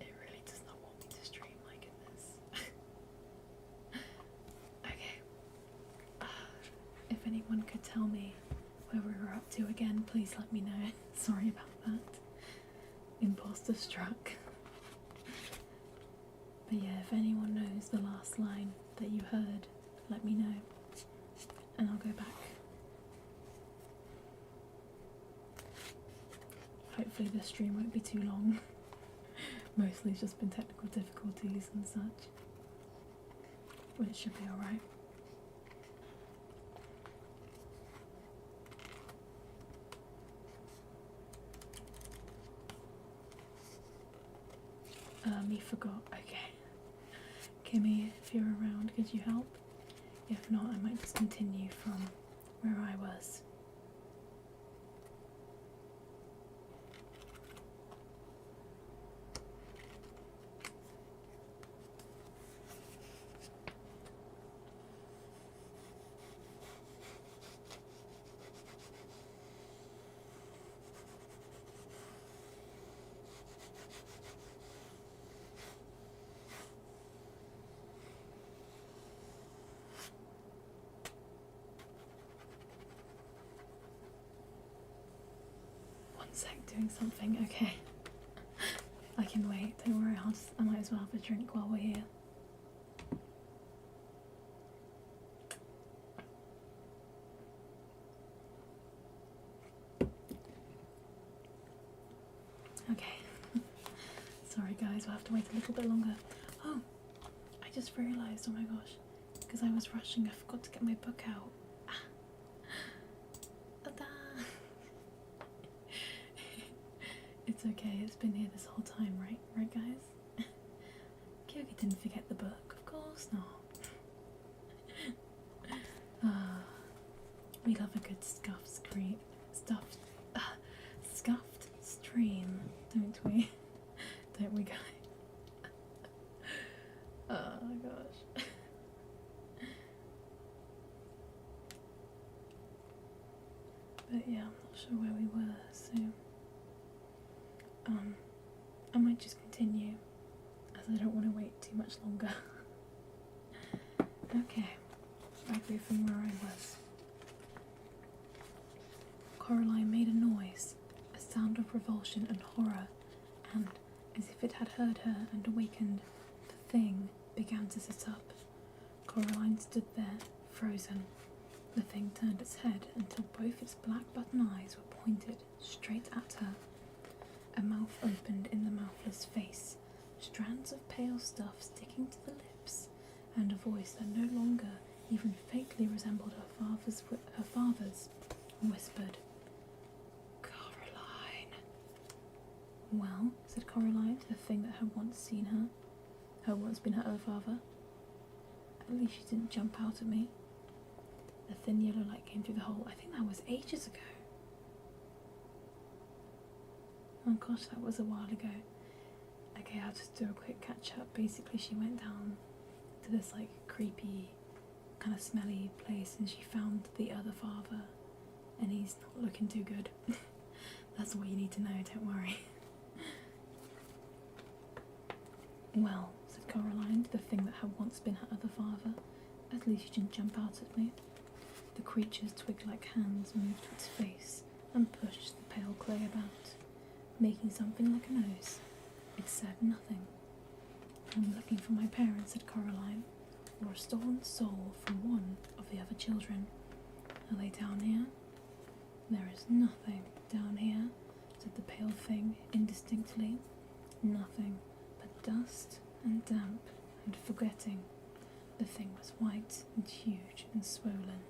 It really does not want me to stream, my goodness. Okay. If anyone could tell me where we were up to again, please let me know. Sorry about that. Imposter struck. But yeah, if anyone knows the last line that you heard, let me know, and I'll go back. Hopefully this stream won't be too long. Mostly it's just been technical difficulties and such, but it should be alright. You forgot. Okay. Kimmy, if you're around, could you help? If not, I might just continue from where I was. Sec, doing something. Okay. I can wait, don't worry, I might as well have a drink while we're here. Okay. Sorry guys, we'll have to wait a little bit longer. Oh, I just realised, oh my gosh, because I was rushing, I forgot to get my book out. It's okay, it's been here this whole time, right? Right, guys? Kyoka didn't forget the book, of course not. We love a good scuffed stream, don't we? Don't we, guys? Oh my gosh. But yeah, I'm not sure where we were, so I might just continue, as I don't want to wait too much longer. Okay, right back from where I was. Coraline made a noise, a sound of revulsion and horror, and, as if it had heard her and awakened, the thing began to sit up. Coraline stood there, frozen. The thing turned its head until both its black button eyes were pointed straight at her. A mouth opened in the mouthless face, strands of pale stuff sticking to the lips, and a voice that no longer even faintly resembled her father's, whispered, "Coraline." "Well," said Coraline to the thing that had once been her other father. "At least she didn't jump out at me." The thin yellow light came through the hole. I think that was ages ago. Oh gosh, that was a while ago. Okay, I'll just do a quick catch up. Basically, she went down to this like creepy, kind of smelly place and she found the other father and he's not looking too good. That's all you need to know, don't worry. "Well," said Coraline to the thing that had once been her other father, "at least you didn't jump out at me." The creature's twig-like hands moved to its face and pushed the pale clay about, making something like a nose. It said nothing. "I'm looking for my parents," said Coraline, "or a stolen soul from one of the other children. Are they down here?" "There is nothing down here," said the pale thing indistinctly. "Nothing but dust and damp and forgetting." The thing was white and huge and swollen.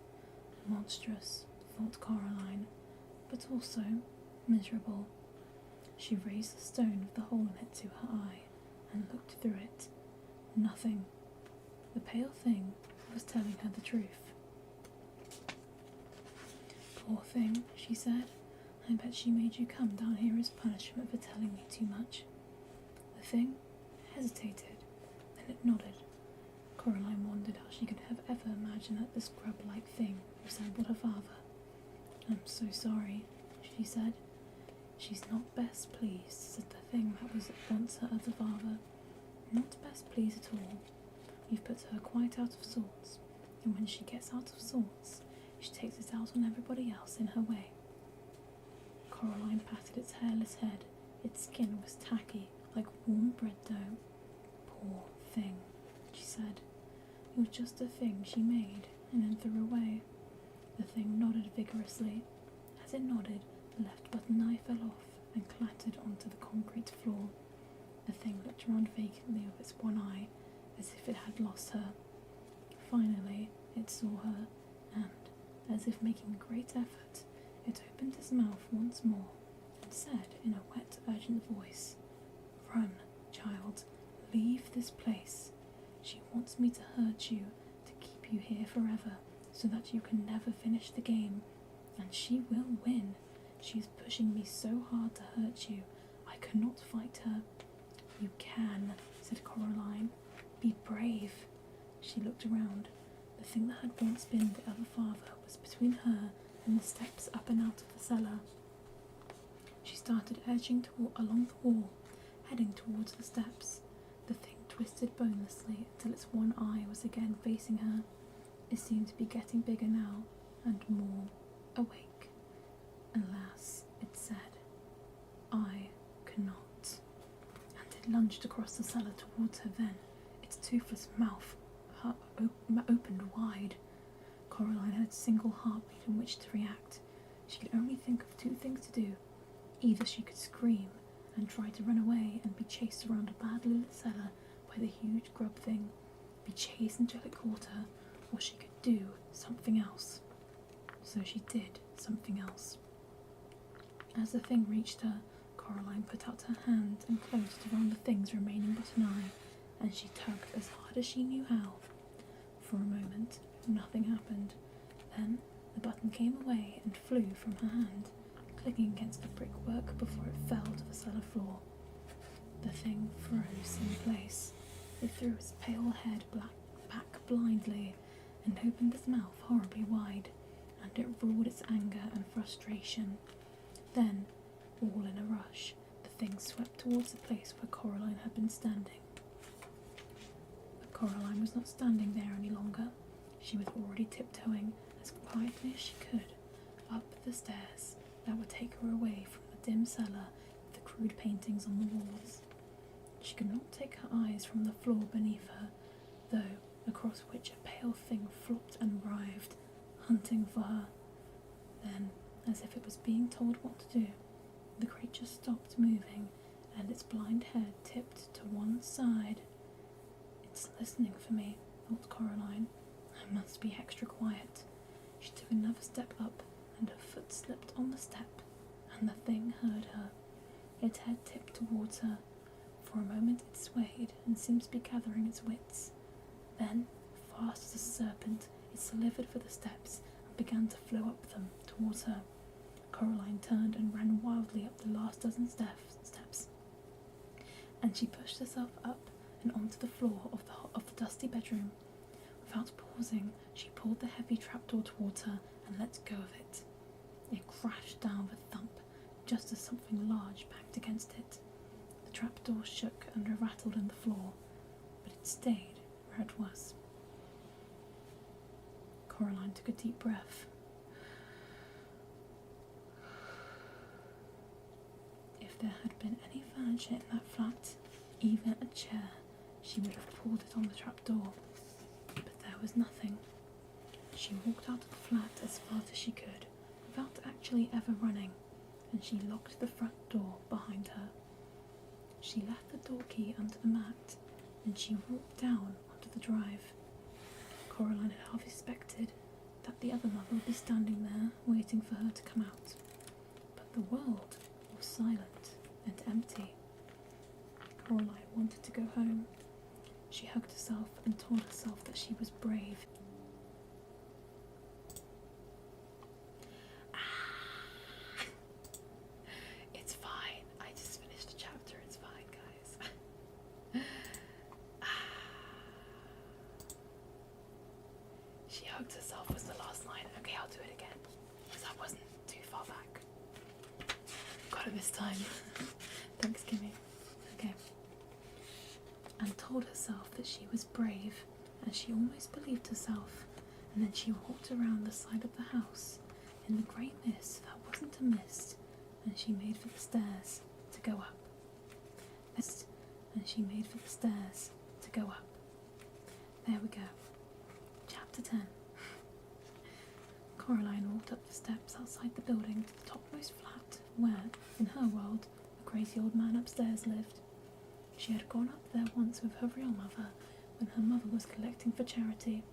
Monstrous, thought Coraline, but also miserable. She raised the stone with the hole in it to her eye and looked through it. Nothing. The pale thing was telling her the truth. "Poor thing," she said. "I bet she made you come down here as punishment for telling me too much." The thing hesitated, then it nodded. Coraline wondered how she could have ever imagined that this grub-like thing resembled her father. "I'm so sorry," she said. "She's not best pleased," said the thing that was once her other father. "Not best pleased at all. You've put her quite out of sorts, and when she gets out of sorts, she takes it out on everybody else in her way." Coraline patted its hairless head. Its skin was tacky, like warm bread dough. "Poor thing," she said. It was just a thing she made and then threw away. The thing nodded vigorously. As it nodded, the left button eye fell off and clattered onto the concrete floor. The thing looked around vacantly with its one eye, as if it had lost her. Finally, it saw her, and, as if making a great effort, it opened its mouth once more and said in a wet, urgent voice, "Run, child, leave this place. She wants me to hurt you, to keep you here forever, so that you can never finish the game. And she will win. She is pushing me so hard to hurt you. I cannot fight her." "You can," said Coraline. "Be brave." She looked around. The thing that had once been the other father was between her and the steps up and out of the cellar. She started edging along the wall, heading towards the steps. The thing twisted bonelessly until its one eye was again facing her. It seemed to be getting bigger now, and more awake. "Alas," it said, "I cannot." And it lunged across the cellar towards her then, its toothless mouth opened wide. Coraline had a single heartbeat in which to react. She could only think of two things to do. Either she could scream and try to run away and be chased around a badly lit cellar by the huge grub thing, be chased until it caught her, or she could do something else. So she did something else. As the thing reached her, Coraline put out her hand and closed around the thing's remaining button eye, and she tugged as hard as she knew how. For a moment, nothing happened. Then the button came away and flew from her hand, clicking against the brickwork before it fell to the cellar floor. The thing froze in place. It threw its pale head back blindly and opened its mouth horribly wide, and it roared its anger and frustration. Then, all in a rush, the thing swept towards the place where Coraline had been standing. But Coraline was not standing there any longer. She was already tiptoeing as quietly as she could up the stairs that would take her away from the dim cellar with the crude paintings on the walls. She could not take her eyes from the floor beneath her, though, across which a pale thing flopped and writhed, hunting for her. Then, as if it was being told what to do, the creature stopped moving and its blind head tipped to one side. It's listening for me, thought Coraline. I must be extra quiet. She took another step up and her foot slipped on the step, and the thing heard her. Its head tipped towards her. For a moment it swayed and seemed to be gathering its wits. Then, fast as a serpent, it slithered for the steps and began to flow up them towards her. Coraline turned and ran wildly up the last dozen steps, and she pushed herself up and onto the floor of the dusty bedroom. Without pausing, she pulled the heavy trapdoor towards her and let go of it. It crashed down with a thump, just as something large banged against it. The trapdoor shook and rattled in the floor, but it stayed where it was. Coraline took a deep breath. If there had been any furniture in that flat, even a chair, she would have pulled it on the trapdoor. But there was nothing. She walked out of the flat as fast as she could, without actually ever running, and she locked the front door behind her. She left the door key under the mat, and she walked down onto the drive. Coraline had half expected that the other mother would be standing there, waiting for her to come out. But the world was silent and empty. Coraline wanted to go home. She hugged herself and told herself that she was brave. It's fine. I just finished a chapter. It's fine, guys. She hugged herself was the last line. Okay, I'll do it again, because I wasn't too far back. Got it this time. Thanks, Kimmy. Okay. And told herself that she was brave, and she almost believed herself, and then she walked around the side of the house in the grey mist that wasn't a mist, and she made for the stairs to go up. And she made for the stairs to go up. There we go. Chapter 10. Coraline walked up the steps outside the building to the topmost flat where, in her world, a crazy old man upstairs lived. She had gone up there once with her real mother when her mother was collecting for charity.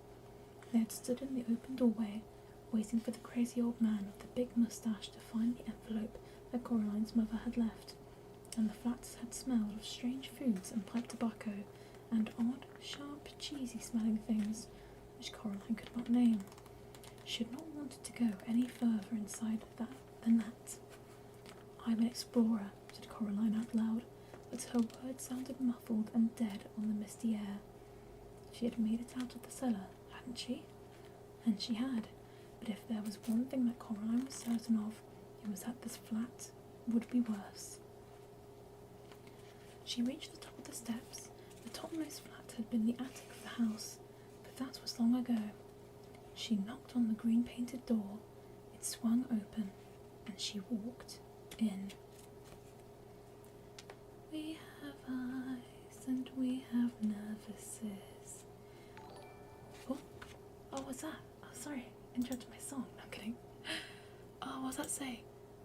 They had stood in the open doorway, waiting for the crazy old man with the big moustache to find the envelope that Coraline's mother had left, and the flats had smelled of strange foods and pipe tobacco and odd, sharp, cheesy smelling things which Coraline could not name. She had not wanted to go any further inside than that. I'm an explorer, said Coraline out loud, but her words sounded muffled and dead on the misty air. She had made it out of the cellar, hadn't she? And she had, but if there was one thing that Coraline was certain of, it was that this flat would be worse. She reached the top of the steps. The topmost flat had been the attic of the house, but that was long ago. She knocked on the green-painted door. It swung open, and she walked in. We have eyes and we have nervouses. Oh, what's that? Oh, sorry, interrupted my song. No, I'm kidding. Oh, what's that say?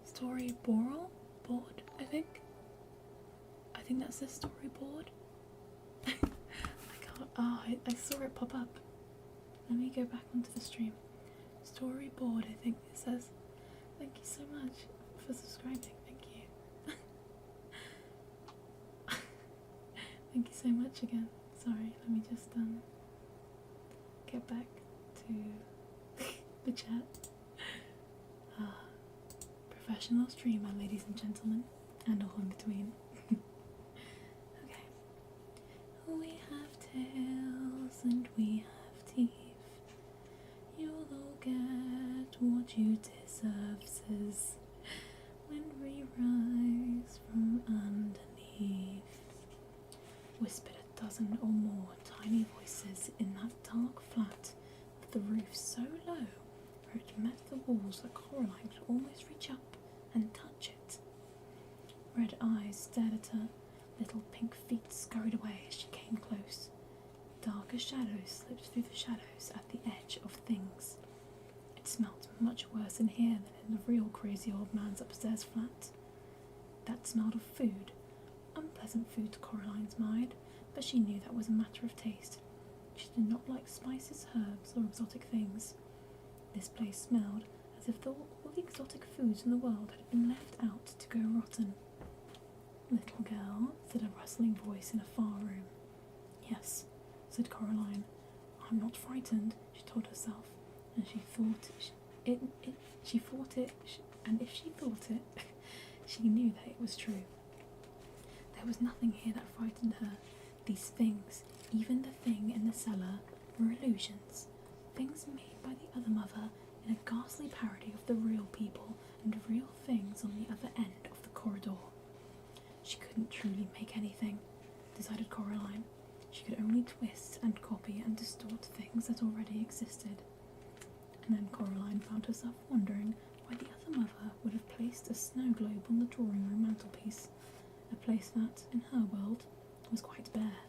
Storyboard? Board, I think. I think that's the storyboard. I can't. Oh, I saw it pop up. Let me go back onto the stream. Storyboard, I think it says. Thank you so much for subscribing. Thank you. Thank you so much again. Sorry, let me just get back to the chat. Professional streamer, ladies and gentlemen, and all in between. Okay. We have tails and we have teeth. You'll all get what you deserve, sis, when we rise from underneath. Whispered a dozen or more tiny voices in that dark flat with the roof so low where it met the walls that Coraline could almost reach up and touch it. Red eyes stared at her, little pink feet scurried away as she came close. Darker shadows slipped through the shadows at the edge of things. It smelt much worse in here than in the real crazy old man's upstairs flat. That smelled of food. Unpleasant food to Coraline's mind, but she knew that was a matter of taste. She did not like spices, herbs, or exotic things. This place smelled as if all the exotic foods in the world had been left out to go rotten. "Little girl," said a rustling voice in a far room. "Yes," said Coraline. "I'm not frightened," she told herself, and she thought she knew that it was true. There was nothing here that frightened her. These things, even the thing in the cellar, were illusions, things made by the other mother in a ghastly parody of the real people and real things on the other end of the corridor. She couldn't truly make anything, decided Coraline. She could only twist and copy and distort things that already existed. And then Coraline found herself wondering why the other mother would have placed a snow globe on the drawing room mantelpiece, a place that, in her world, was quite bare.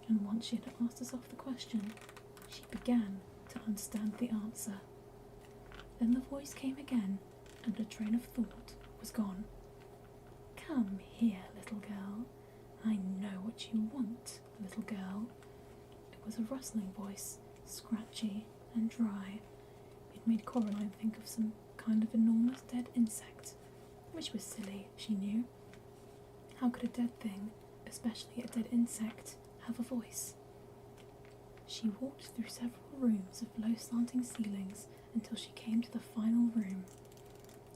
And once she had asked herself the question, she began to understand the answer. Then the voice came again, and her train of thought was gone. "Come here, little girl. I know what you want, little girl." It was a rustling voice, scratchy and dry. It made Coraline think of some kind of enormous dead insect, which was silly, she knew. How could a dead thing, especially a dead insect, have a voice? She walked through several rooms of low slanting ceilings until she came to the final room.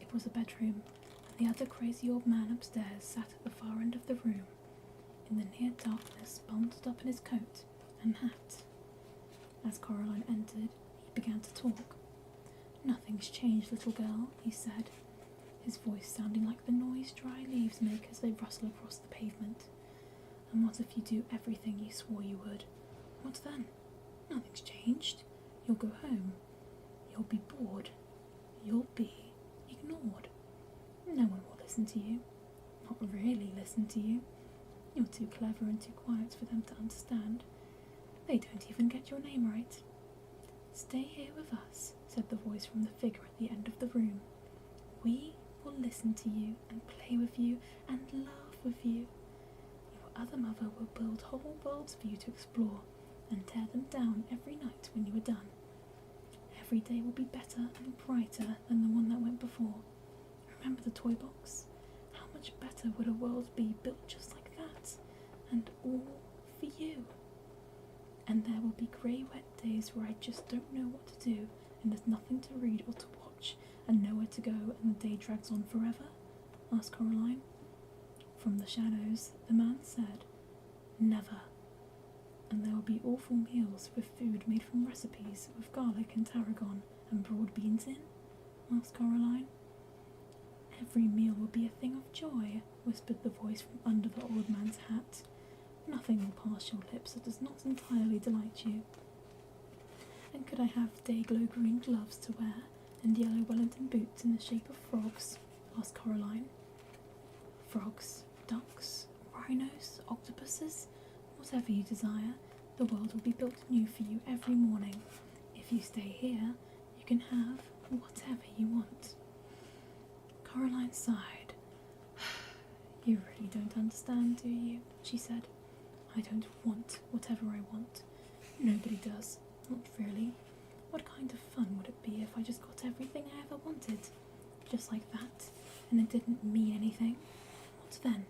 It was a bedroom, and the other crazy old man upstairs sat at the far end of the room, in the near darkness, bundled up in his coat and hat. As Coraline entered, he began to talk. "Nothing's changed, little girl," he said, his voice sounding like the noise dry leaves make as they rustle across the pavement. "And what if you do everything you swore you would? What then? Nothing's changed. You'll go home. You'll be bored. You'll be ignored. No one will listen to you. Not really listen to you. You're too clever and too quiet for them to understand. They don't even get your name right." "Stay here with us," said the voice from the figure at the end of the room. "We will listen to you and play with you and laugh with you. Your other mother will build whole worlds for you to explore and tear them down every night when you are done. Every day will be better and brighter than the one that went before. Remember the toy box? How much better would a world be built just like that, and all for you? And there will be grey wet days where I just don't know what to do, and there's nothing to read or to watch, and nowhere to go, and the day drags on forever?" asked Coraline. From the shadows, the man said, "Never. And there will be awful meals with food made from recipes with garlic and tarragon and broad beans in?" asked Coraline. "Every meal will be a thing of joy," whispered the voice from under the old man's hat. "Nothing will pass your lips that does not entirely delight you." "And could I have day-glow green gloves to wear, and yellow Wellington boots in the shape of frogs?" asked Coraline. "Frogs, ducks, rhinos, octopuses, whatever you desire, the world will be built new for you every morning. If you stay here, you can have whatever you want." Coraline sighed. "You really don't understand, do you?" she said. "I don't want whatever I want. Nobody does. Not really. What kind of fun would it be if I just got everything I ever wanted? Just like that, and it didn't mean anything? What then?"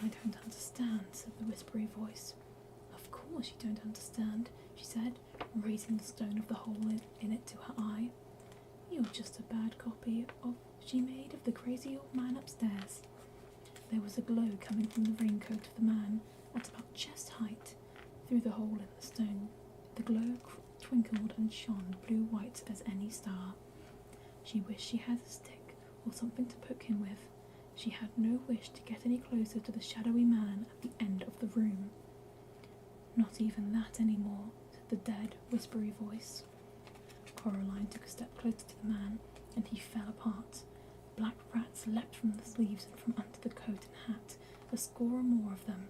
"I don't understand," said the whispery voice. "Of course you don't understand," she said, raising the stone of the hole in it to her eye. "You're just a bad copy of she made of the crazy old man upstairs." There was a glow coming from the raincoat of the man at about chest height through the hole in the stone. The glow twinkled and shone blue-white as any star. She wished she had a stick or something to poke him with. She had no wish to get any closer to the shadowy man at the end of the room. "Not even that any more," said the dead, whispery voice. Coraline took a step closer to the man, and he fell apart. Black rats leapt from the sleeves and from under the coat and hat, a score or more of them,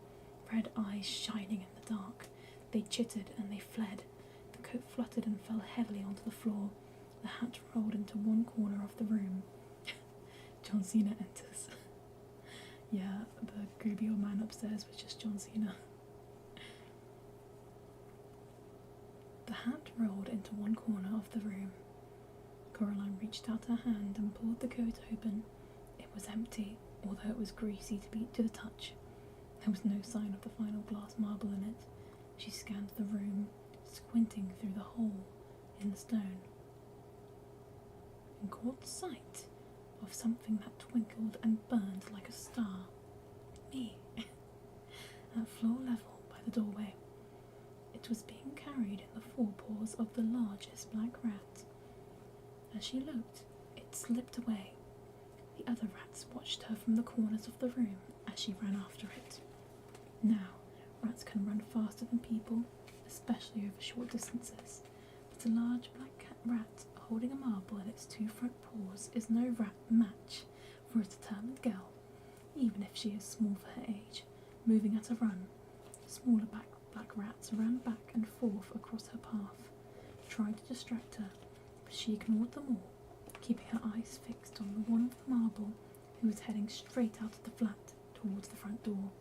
red eyes shining in the dark. They chittered and they fled. The coat fluttered and fell heavily onto the floor. The hat rolled into one corner of the room. John Cena enters. Yeah, the creepy old man upstairs was just John Cena. The hat rolled into one corner of the room. Coraline reached out her hand and pulled the coat open. It was empty, although it was greasy to the touch. There was no sign of the final glass marble in it. She scanned the room, squinting through the hole in the stone, and caught sight of something that twinkled and burned like a star. Me. At floor level by the doorway. It was being carried in the forepaws of the largest black rat. As she looked, it slipped away. The other rats watched her from the corners of the room as she ran after it. Now, rats can run faster than people, especially over short distances, but a large black rat holding a marble in its two front paws is no rat match for a determined girl, even if she is small for her age. Moving at a run, smaller black rats ran back and forth across her path, trying to distract her, but she ignored them all, keeping her eyes fixed on the one with the marble who was heading straight out of the flat towards the front door.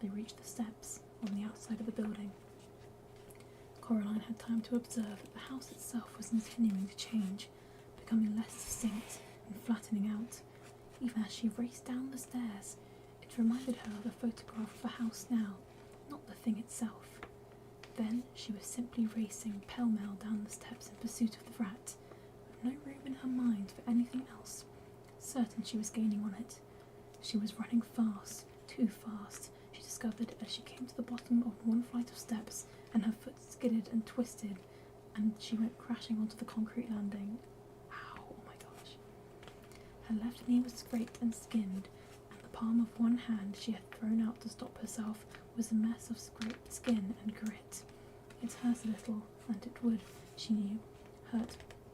They reached the steps on the outside of the building. Coraline had time to observe that the house itself was continuing to change, becoming less distinct and flattening out. Even as she raced down the stairs, it reminded her of a photograph of the house now, not the thing itself. Then she was simply racing pell-mell down the steps in pursuit of the rat, with no room in her mind for anything else, certain she was gaining on it. She was running fast, too fast, she discovered as she came to the bottom of one flight of steps, and her foot skidded and twisted, and she went crashing onto the concrete landing. Ow, oh my gosh. Her left knee was scraped and skinned, and the palm of one hand she had thrown out to stop herself was a mess of scraped skin and grit. It hurt a little, and it would, she knew,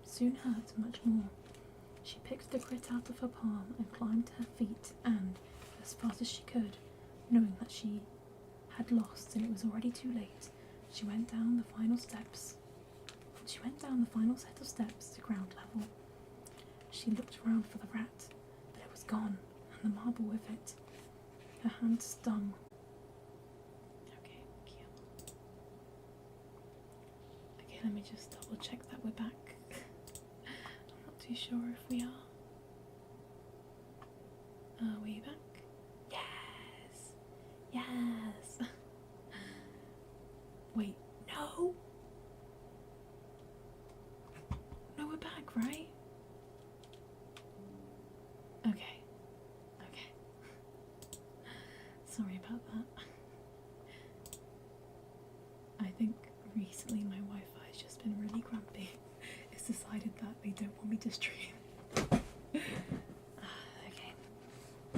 soon hurt much more. She picked the grit out of her palm and climbed to her feet and, as fast as she could, knowing that she had lost and it was already too late, she went down the final steps. She went down the final set of steps to ground level. She looked around for the rat, but it was gone, and the marble with it. Her hand stung. Okay, let me just double check that we're back. I'm not too sure if we are. Are we back? Yes! Yes! Wait, no! No, we're back, right? Okay. Sorry about that. I think recently my Wi-Fi has just been really grumpy. It's decided that they don't want me to stream. Okay.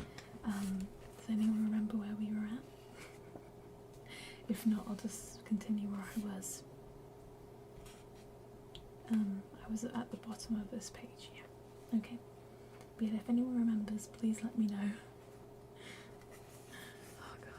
Does anyone remember where we were at? If not, I'll just continue where I was. I was at the bottom of this page, yeah. Okay. But if anyone remembers, please let me know. Oh gosh.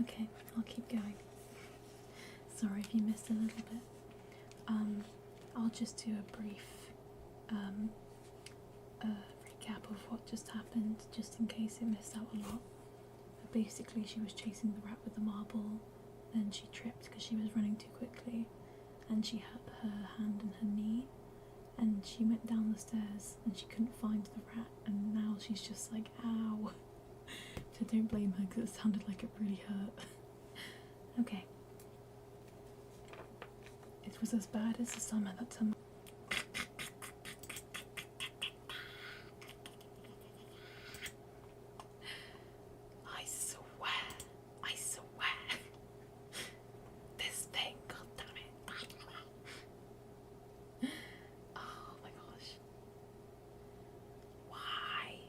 Okay, I'll keep going. Sorry if you missed a little bit. I'll just do a brief recap of what just happened, just in case it missed out a lot. Basically, she was chasing the rat with the marble, then she tripped because she was running too quickly, and she hurt her hand and her knee, and she went down the stairs and she couldn't find the rat, and now she's just like, ow. So don't blame her because it sounded like it really hurt. Okay. It was as bad as the summer that her I swear, this thing, god damn it. Oh my gosh. Why?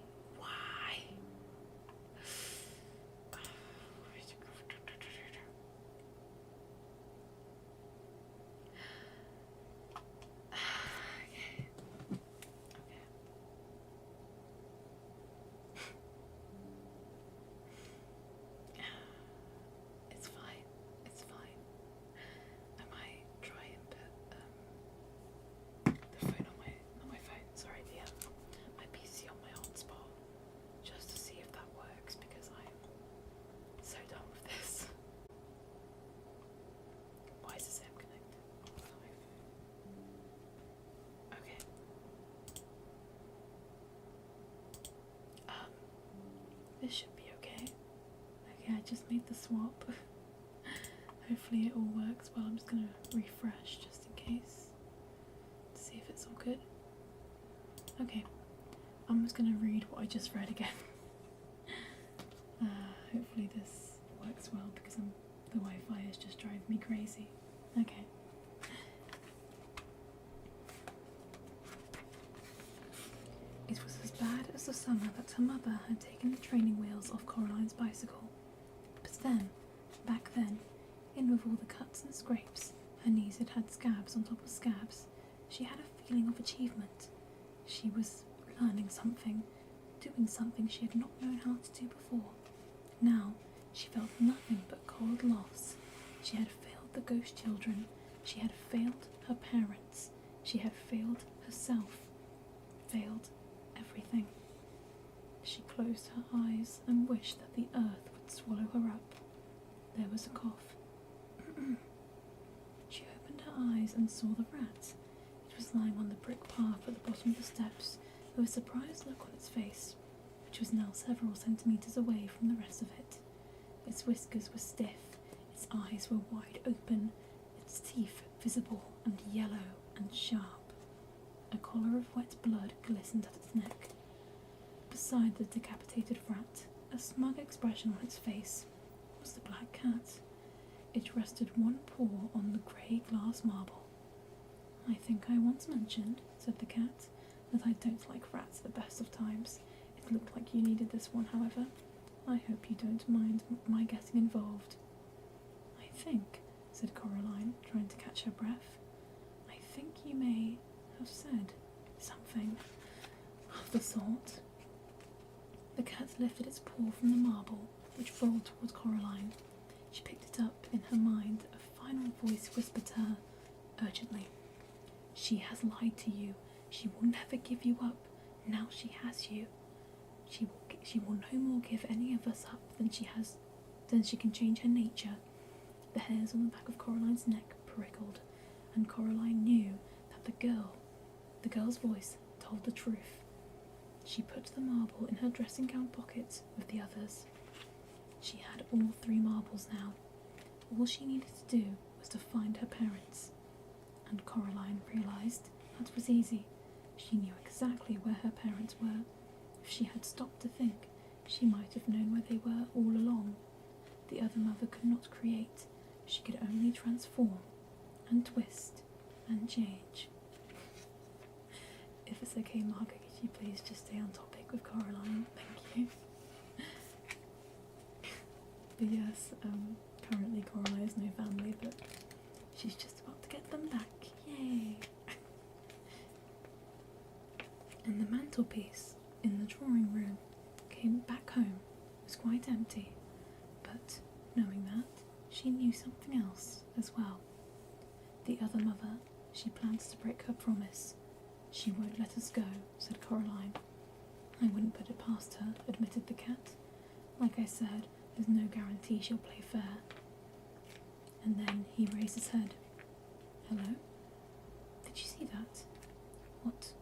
It's fine. I might try and put the phone on my phone, sorry, my PC on my hotspot, just to see if that works, because I'm so done with this. Why is the Zip connected? Okay. This should be okay. Okay, I just made the swap. Hopefully it all works well. I'm just gonna refresh just in case to see if it's all good. Okay, I'm just gonna read what I just read again. Hopefully this works well, because the Wi-Fi is just driving me crazy. Okay. It was as bad as the summer that her mother had taken the training wheels off Coraline's bicycle. But then, back then, in with all the cuts and scrapes, her knees had had scabs on top of scabs, she had a feeling of achievement. She was learning something, doing something she had not known how to do before. Now, she felt nothing but cold loss. She had failed the ghost children. She had failed her parents. She had failed herself. Failed everything. She closed her eyes and wished that the earth would swallow her up. There was a cough. She opened her eyes and saw the rat. It was lying on the brick path at the bottom of the steps, with a surprised look on its face, which was now several centimetres away from the rest of it. Its whiskers were stiff, its eyes were wide open, its teeth visible and yellow and sharp. A collar of wet blood glistened at its neck. Beside the decapitated rat, a smug expression on its face, was the black cat. It rested one paw on the grey glass marble. "I think I once mentioned," said the cat, "that I don't like rats at the best of times. It looked like you needed this one, however. I hope you don't mind my getting involved." "I think," said Coraline, trying to catch her breath, "I think you may have said something of the sort." The cat lifted its paw from the marble, which rolled towards Coraline. She picked it up. In her mind, a final voice whispered to her, urgently, "She has lied to you. She will never give you up. Now she has you. She will no more give any of us up than she can change her nature." The hairs on the back of Coraline's neck prickled, and Coraline knew that the girl's voice told the truth. She put the marble in her dressing gown pocket with the others. She had all 3 marbles now. All she needed to do was to find her parents. And Coraline realised that was easy. She knew exactly where her parents were. If she had stopped to think, she might have known where they were all along. The other mother could not create. She could only transform and twist and change. If it's okay, Margaret, could you please just stay on topic with Coraline? Thank you. But yes, currently Coraline has no family, but she's just about to get them back. Yay! And the mantelpiece in the drawing room came back home was quite empty, but knowing that, she knew something else as well. The other mother, she plans to break her promise. "She won't let us go," said Coraline. "I wouldn't put it past her," admitted the cat. "Like I said, there's no guarantee she'll play fair." And then he raised his head. "Hello? Did you see that?" "What?"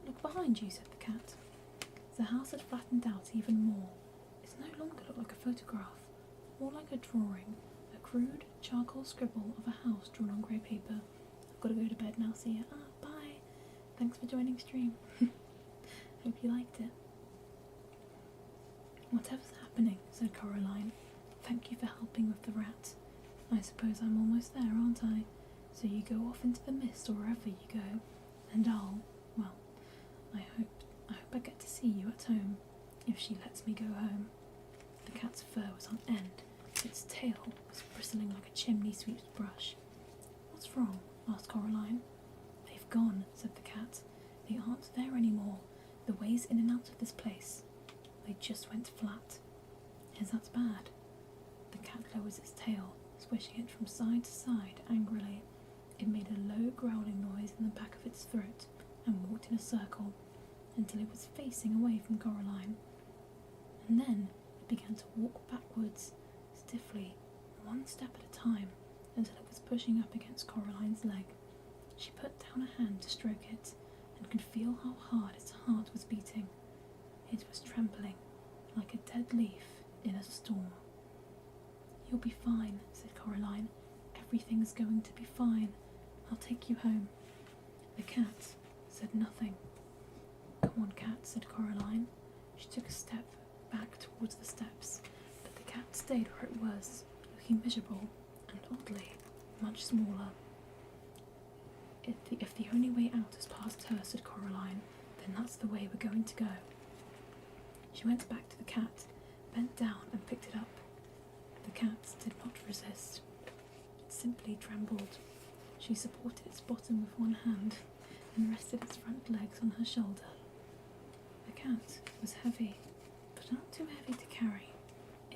"Look behind you," said the cat. The house had flattened out even more. It no longer looked like a photograph, more like a drawing, a crude charcoal scribble of a house drawn on grey paper. I've got to go to bed now, see ya. Bye. Thanks for joining stream. Hope you liked it. Whatever's happening, said Coraline. Thank you for helping with the rat. I suppose I'm almost there, aren't I? So you go off into the mist or wherever you go, and I hope I get to see you at home, if she lets me go home. The cat's fur was on end, its tail was bristling like a chimney sweep's brush. What's wrong? Asked Coraline. They've gone, said the cat. They aren't there anymore. The ways in and out of this place. They just went flat. Is that bad? The cat lowers its tail, swishing it from side to side angrily. It made a low growling noise in the back of its throat and walked in a circle until it was facing away from Coraline. And then it began to walk backwards, stiffly, one step at a time, until it was pushing up against Coraline's leg. She put down a hand to stroke it and could feel how hard its heart was beating. It was trembling like a dead leaf in a storm. You'll be fine, said Coraline. Everything's going to be fine. I'll take you home. The cat said nothing. Come on, cat, said Coraline. She took a step back towards the steps, but the cat stayed where it was, looking miserable and oddly much smaller. If the only way out is past her, said Coraline, then that's the way we're going to go. She went back to the cat, bent down and picked it up. The cat did not resist. It simply trembled. She supported its bottom with one hand and rested its front legs on her shoulder. The cat was heavy, but not too heavy to carry.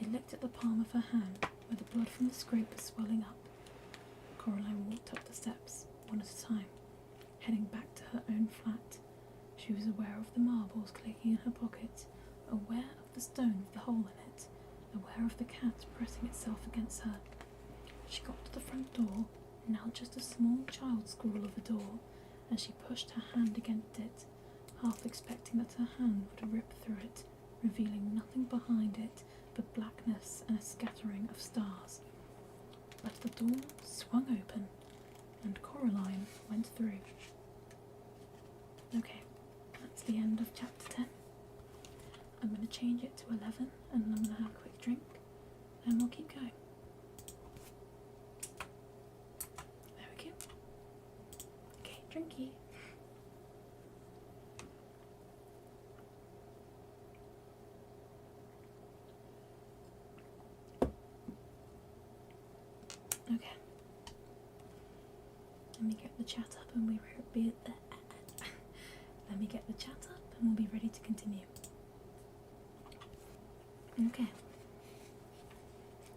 It licked at the palm of her hand, where the blood from the scrape was swelling up. Coraline walked up the steps, one at a time, heading back to her own flat. She was aware of the marbles clicking in her pocket, aware of the stone with the hole in it, aware of the cat pressing itself against her. She got to the front door, now just a small child's scrawl of a door, as she pushed her hand against it, half expecting that her hand would rip through it, revealing nothing behind it but blackness and a scattering of stars. But the door swung open, and Coraline went through. Okay, that's the end of chapter 10. I'm going to change it to 11, and I'm going to have a quick drink, and we'll keep going. There we go. Okay, drinky. Okay. Let me get the chat up and let me get the chat up and we'll be ready to continue. Okay.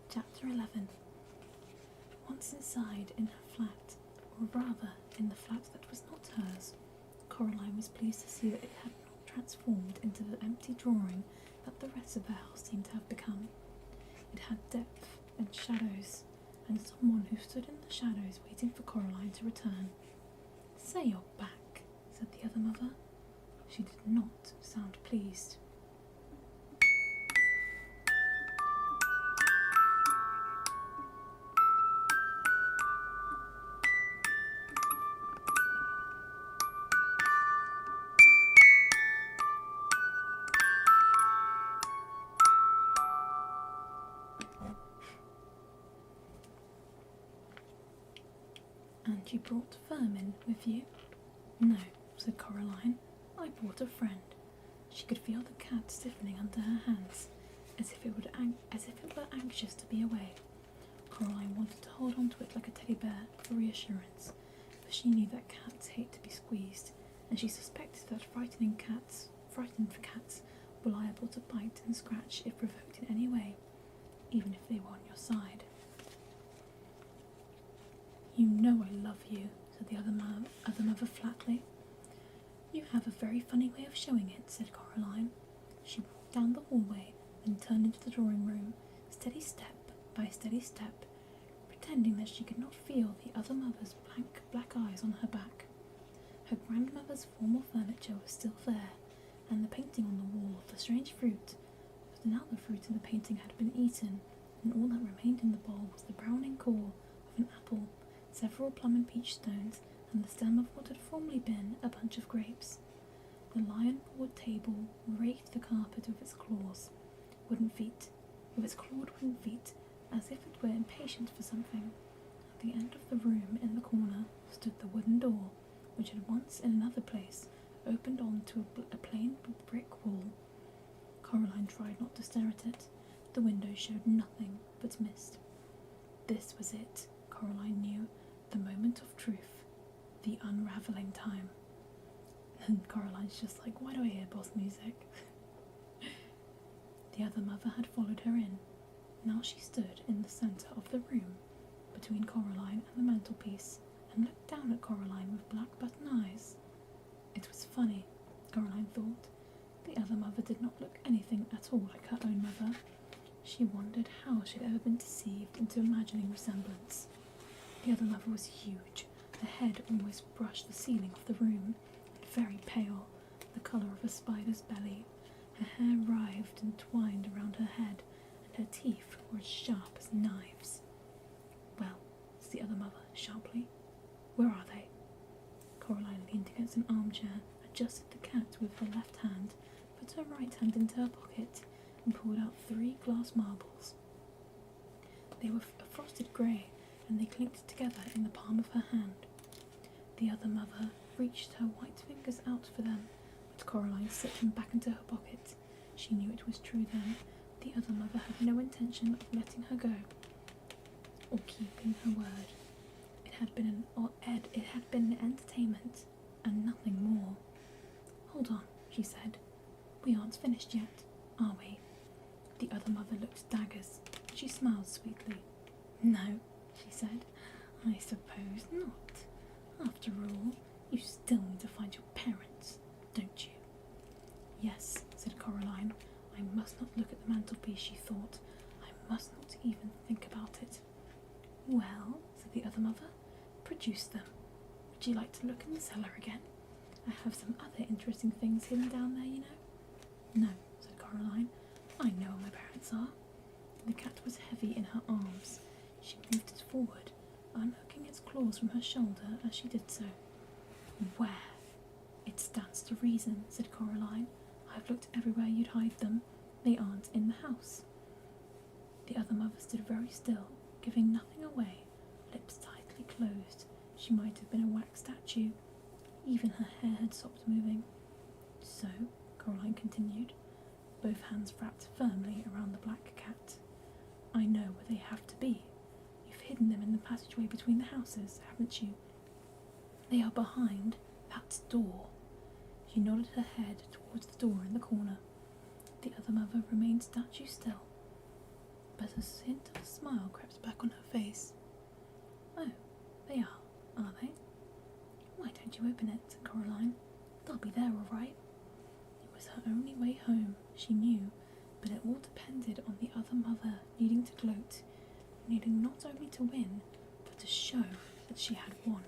Chapter 11. Once inside in her flat, or rather in the flat that was not hers, Coraline was pleased to see that it had not transformed into the empty drawing that the rest of the house seemed to have become. It had depth and shadows, and someone who stood in the shadows waiting for Coraline to return. Say you're back, said the other mother. She did not sound pleased. And you brought Vermin with you? No, said Coraline. I brought a friend. She could feel the cat stiffening under her hands, as if it were anxious to be away. Coraline wanted to hold on to it like a teddy bear for reassurance, for she knew that cats hate to be squeezed, and she suspected that frightened cats were liable to bite and scratch if provoked in any way, even if they were on your side. You know I love you, said the other mother flatly. You have a very funny way of showing it, said Coraline. She walked down the hallway and turned into the drawing room, steady step by steady step, pretending that she could not feel the other mother's blank black eyes on her back. Her grandmother's formal furniture was still there, and the painting on the wall of the strange fruit, but now the fruit in the painting had been eaten, and all that remained in the bowl was the browning core of an apple, several plum and peach stones, and the stem of what had formerly been a bunch of grapes. The lion-pawed table raked the carpet with its clawed wooden feet, as if it were impatient for something. At the end of the room, in the corner, stood the wooden door, which had once, in another place, opened on to a plain brick wall. Coraline tried not to stare at it. The window showed nothing but mist. This was it, Coraline knew, the moment of truth, the unravelling time. And Coraline's just like, why do I hear boss music? The other mother had followed her in. Now she stood in the centre of the room, between Coraline and the mantelpiece, and looked down at Coraline with black button eyes. It was funny, Coraline thought. The other mother did not look anything at all like her own mother. She wondered how she had ever been deceived into imagining resemblance. The other mother was huge. Her head almost brushed the ceiling of the room, and very pale, the colour of a spider's belly. Her hair writhed and twined around her head, and her teeth were as sharp as knives. Well, said the other mother sharply, where are they? Coraline leaned against an armchair, adjusted the cat with her left hand, put her right hand into her pocket, and pulled out 3 glass marbles. They were a frosted grey, and they clinked together in the palm of her hand. The other mother reached her white fingers out for them, but Coraline slipped them back into her pocket. She knew it was true then. The other mother had no intention of letting her go, or keeping her word. It had been an entertainment, and nothing more. Hold on, she said. We aren't finished yet, are we? The other mother looked daggers. She smiled sweetly. No, she said. I suppose not. After all, you still need to find your parents, don't you? Yes, said Coraline. I must not look at the mantelpiece, she thought. I must not even think about it. Well, said the other mother, produce them. Would you like to look in the cellar again? I have some other interesting things hidden down there, you know. No, said Coraline. I know where my parents are. The cat was heavy in her arms. She moved it forward, unhooking its claws from her shoulder as she did so. Where? It stands to reason, said Coraline. I've looked everywhere you'd hide them. They aren't in the house. The other mother stood very still, giving nothing away, lips tightly closed. She might have been a wax statue. Even her hair had stopped moving. So, Coraline continued, both hands wrapped firmly around the black cat. I know where they have to be. You've hidden them in the passageway between the houses, haven't you? They are behind that door. She nodded her head towards the door in the corner. The other mother remained statue still, but a hint of a smile crept back on her face. Oh, they are they? Why don't you open it, said Coraline. They'll be there all right. It was her only way home, she knew, but it all depended on the other mother needing to gloat, needing not only to win, but to show that she had won.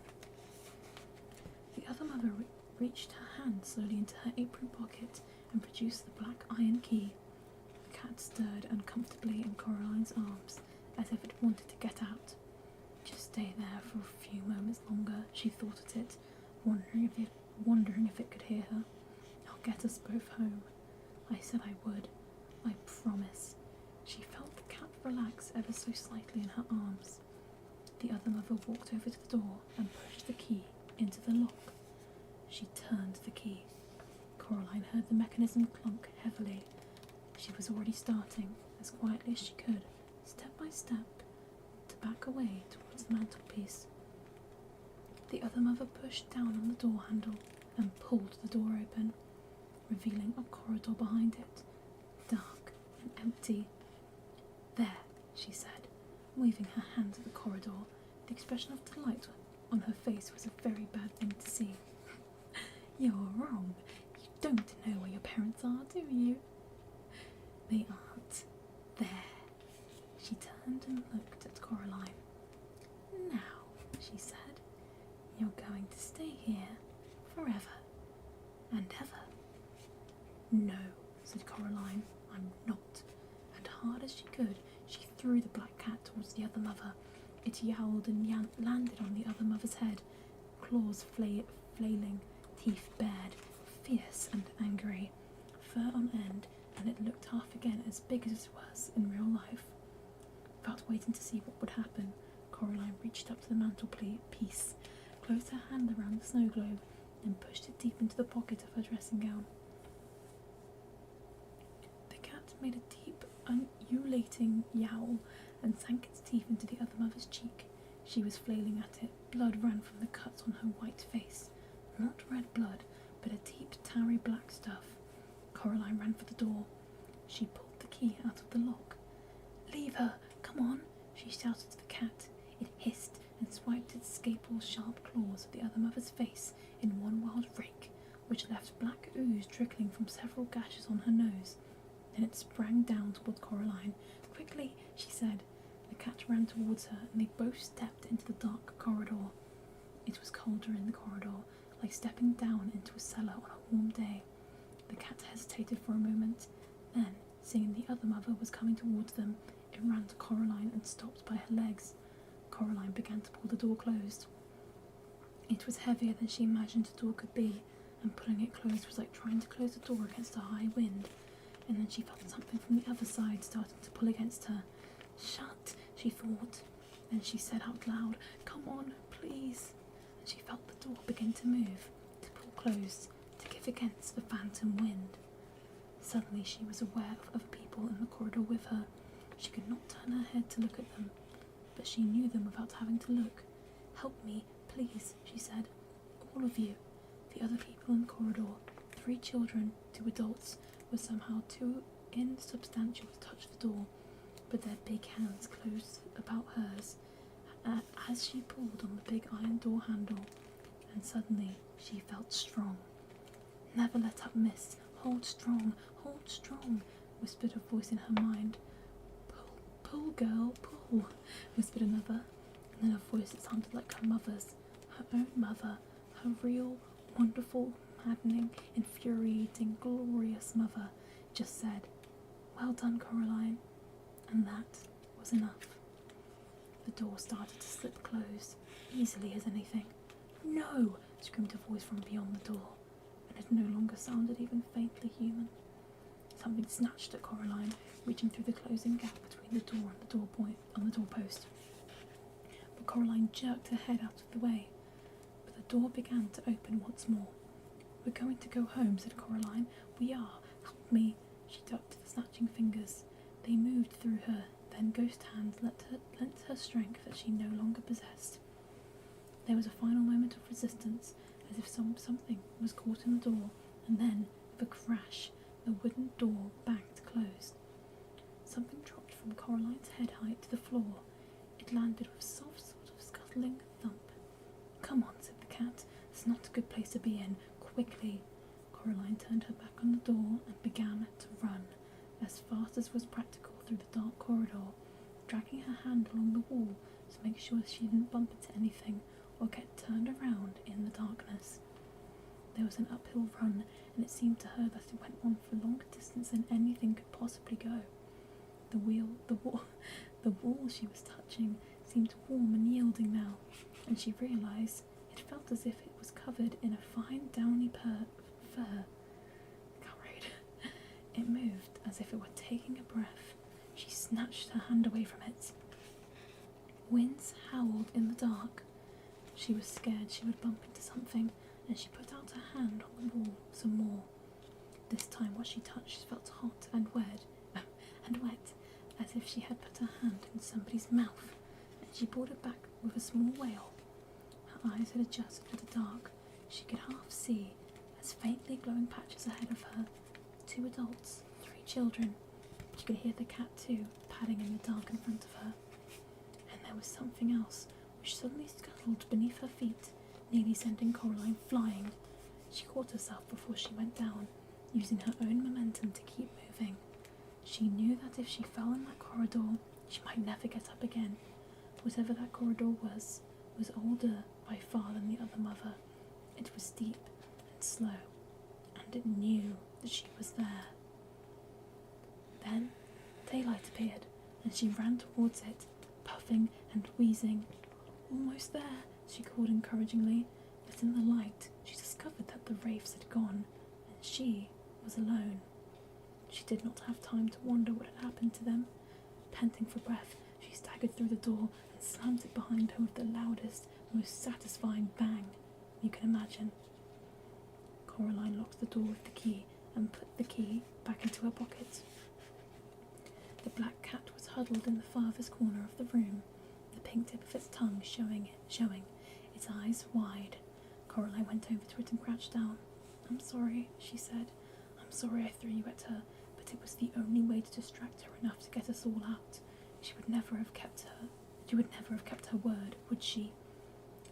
The other mother reached her hand slowly into her apron pocket and produced the black iron key. The cat stirred uncomfortably in Coraline's arms, as if it wanted to get out. Just stay there for a few moments longer, she thought at it, wondering if it could hear her. I'll get us both home. I said I would. I promise. She felt the cat relax ever so slightly in her arms. The other mother walked over to the door and pushed the key into the lock. She turned the key. Coraline heard the mechanism clunk heavily. She was already starting, as quietly as she could, step by step, to back away towards the mantelpiece. The other mother pushed down on the door handle and pulled the door open, revealing a corridor behind it, dark and empty. There, she said, waving her hand at the corridor. The expression of delight on her face was a very bad thing to see. You're wrong. You don't know where your parents are, do you? They aren't. There. She turned and looked at Coraline. Now, she said, you're going to stay here forever and ever. No, said Coraline, I'm not. And hard as she could, she threw the black cat towards the other mother. It yowled and landed on the other mother's head, claws flailing, teeth bared, fierce and angry, fur on end, and it looked half again as big as it was in real life. Without waiting to see what would happen, Coraline reached up to the mantelpiece, closed her hand around the snow globe, and pushed it deep into the pocket of her dressing gown. The cat made a deep, ululating yowl and sank its teeth into the other mother's cheek. She was flailing at it. Blood ran from the cuts on her white face. Not red blood, but a deep, tarry black stuff. Coraline ran for the door. She pulled the key out of the lock. "Leave her! Come on!" she shouted to the cat. It hissed and swiped its scalpel sharp claws at the other mother's face in one wild rake, which left black ooze trickling from several gashes on her nose. Then it sprang down towards Coraline. "Quickly!" she said. The cat ran towards her, and they both stepped into the dark corridor. It was colder in the corridor, like stepping down into a cellar on a warm day. The cat hesitated for a moment. Then, seeing the other mother was coming towards them, it ran to Coraline and stopped by her legs. Coraline began to pull the door closed. It was heavier than she imagined a door could be, and pulling it closed was like trying to close the door against a high wind. And then she felt something from the other side starting to pull against her. "Shut," she thought. Then she said out loud, "Come on, please." And she felt the door begin to move, to pull closed, to give against the phantom wind. Suddenly she was aware of other people in the corridor with her. She could not turn her head to look at them, but she knew them without having to look. "Help me, please," she said. "All of you." The other people in the corridor, 3 children, 2 adults, were somehow too insubstantial to touch the door, but their big hands closed about hers as she pulled on the big iron door handle, and suddenly she felt strong. "Never let up, miss. Hold strong, whispered a voice in her mind. Pull, girl, pull," whispered another, and then a voice that sounded like her mother's, her own mother, her real, wonderful, maddening, infuriating, glorious mother, just said, "Well done, Coraline," and that was enough. The door started to slip closed, easily as anything. "No!" screamed a voice from beyond the door, and it no longer sounded even faintly human. Something snatched at Coraline, reaching through the closing gap between the door and the doorpost. But Coraline jerked her head out of the way. But the door began to open once more. "We're going to go home," said Coraline. "We are. Help me." She ducked the snatching fingers. They moved through her, then ghost hands lent her strength that she no longer possessed. There was a final moment of resistance, as if something was caught in the door, and then, with a crash, the wooden door banged closed. Something dropped from Coraline's head height to the floor. It landed with a soft sort of scuttling thump. "Come on," said the cat. "It's not a good place to be in. Quickly." Coraline turned her back on the door and began to run, as fast as was practical, through the dark corridor, dragging her hand along the wall to make sure she didn't bump into anything or get turned around in the darkness. There was an uphill run, and it seemed to her that it went on for a longer distance than anything could possibly go. The wall she was touching seemed warm and yielding now, and she realised it felt as if it was covered in a fine downy fur. Can't read. It moved as if it were taking a breath. She snatched her hand away from it. Winds howled in the dark. She was scared she would bump into something, and she put out her hand on the wall some more. This time what she touched felt hot and wet, as if she had put her hand in somebody's mouth, and she pulled it back with a small wail. Her eyes had adjusted to the dark. She could half see, as faintly glowing patches ahead of her, 2 adults, 3 children. She could hear the cat too, padding in the dark in front of her. And there was something else, which suddenly scuttled beneath her feet, nearly sending Coraline flying. She caught herself before she went down, using her own momentum to keep moving. She knew that if she fell in that corridor, she might never get up again. Whatever that corridor was older by far than the other mother. It was deep and slow, and it knew that she was there. Then daylight appeared, and she ran towards it, puffing and wheezing. "Almost there," she called encouragingly, but in the light she discovered that the wraiths had gone, and she was alone. She did not have time to wonder what had happened to them. Panting for breath, she staggered through the door and slammed it behind her with the loudest, most satisfying bang you can imagine. Coraline locked the door with the key and put the key back into her pocket. The black cat was huddled in the farthest corner of the room, the pink tip of its tongue showing, its eyes wide. Coraline went over to it and crouched down. "I'm sorry," she said. "I'm sorry I threw you at her, but it was the only way to distract her enough to get us all out. She would never have kept her word, would she?"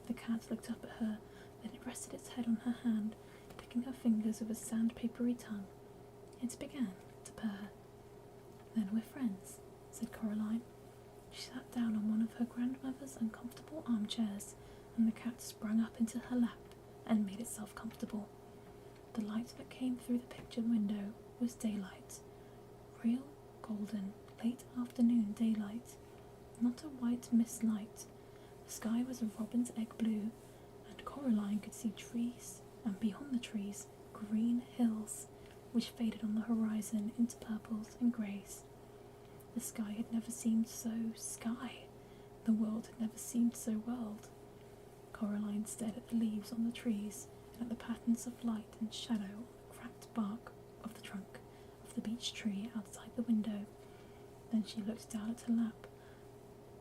The cat looked up at her, then it rested its head on her hand, licking her fingers with a sandpapery tongue. It began to purr. "Then we're friends," said Coraline. She sat down on one of her grandmother's uncomfortable armchairs, and the cat sprung up into her lap and made itself comfortable. The light that came through the picture window was daylight. Real, golden, late afternoon daylight. Not a white mist light. The sky was a robin's egg blue, and Coraline could see trees, and beyond the trees, green hills, which faded on the horizon into purples and greys. The sky had never seemed so sky. The world had never seemed so world. Coraline stared at the leaves on the trees and at the patterns of light and shadow on the cracked bark of the trunk of the beech tree outside the window. Then she looked down at her lap,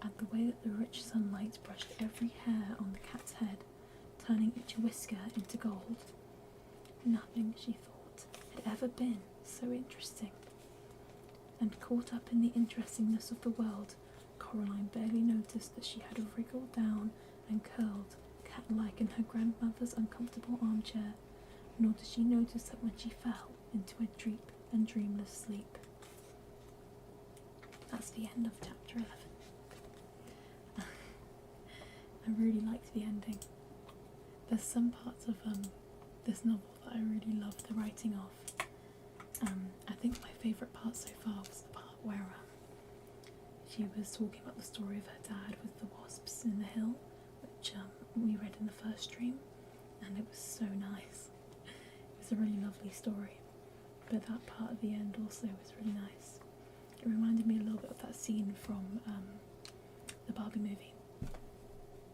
at the way that the rich sunlight brushed every hair on the cat's head, turning each whisker into gold. Nothing, she thought, had ever been so interesting. And caught up in the interestingness of the world, Coraline barely noticed that she had wriggled down and curled, cat-like, in her grandmother's uncomfortable armchair, nor did she notice that when she fell into a deep and dreamless sleep. That's the end of chapter 11. I really liked the ending. There's some parts of this novel that I really love the writing of. I think my favourite part so far was the part where she was talking about the story of her dad with the wasps in the hill, which we read in the first stream, and it was so nice. It was a really lovely story, but that part at the end also was really nice. It reminded me a little bit of that scene from the Barbie movie.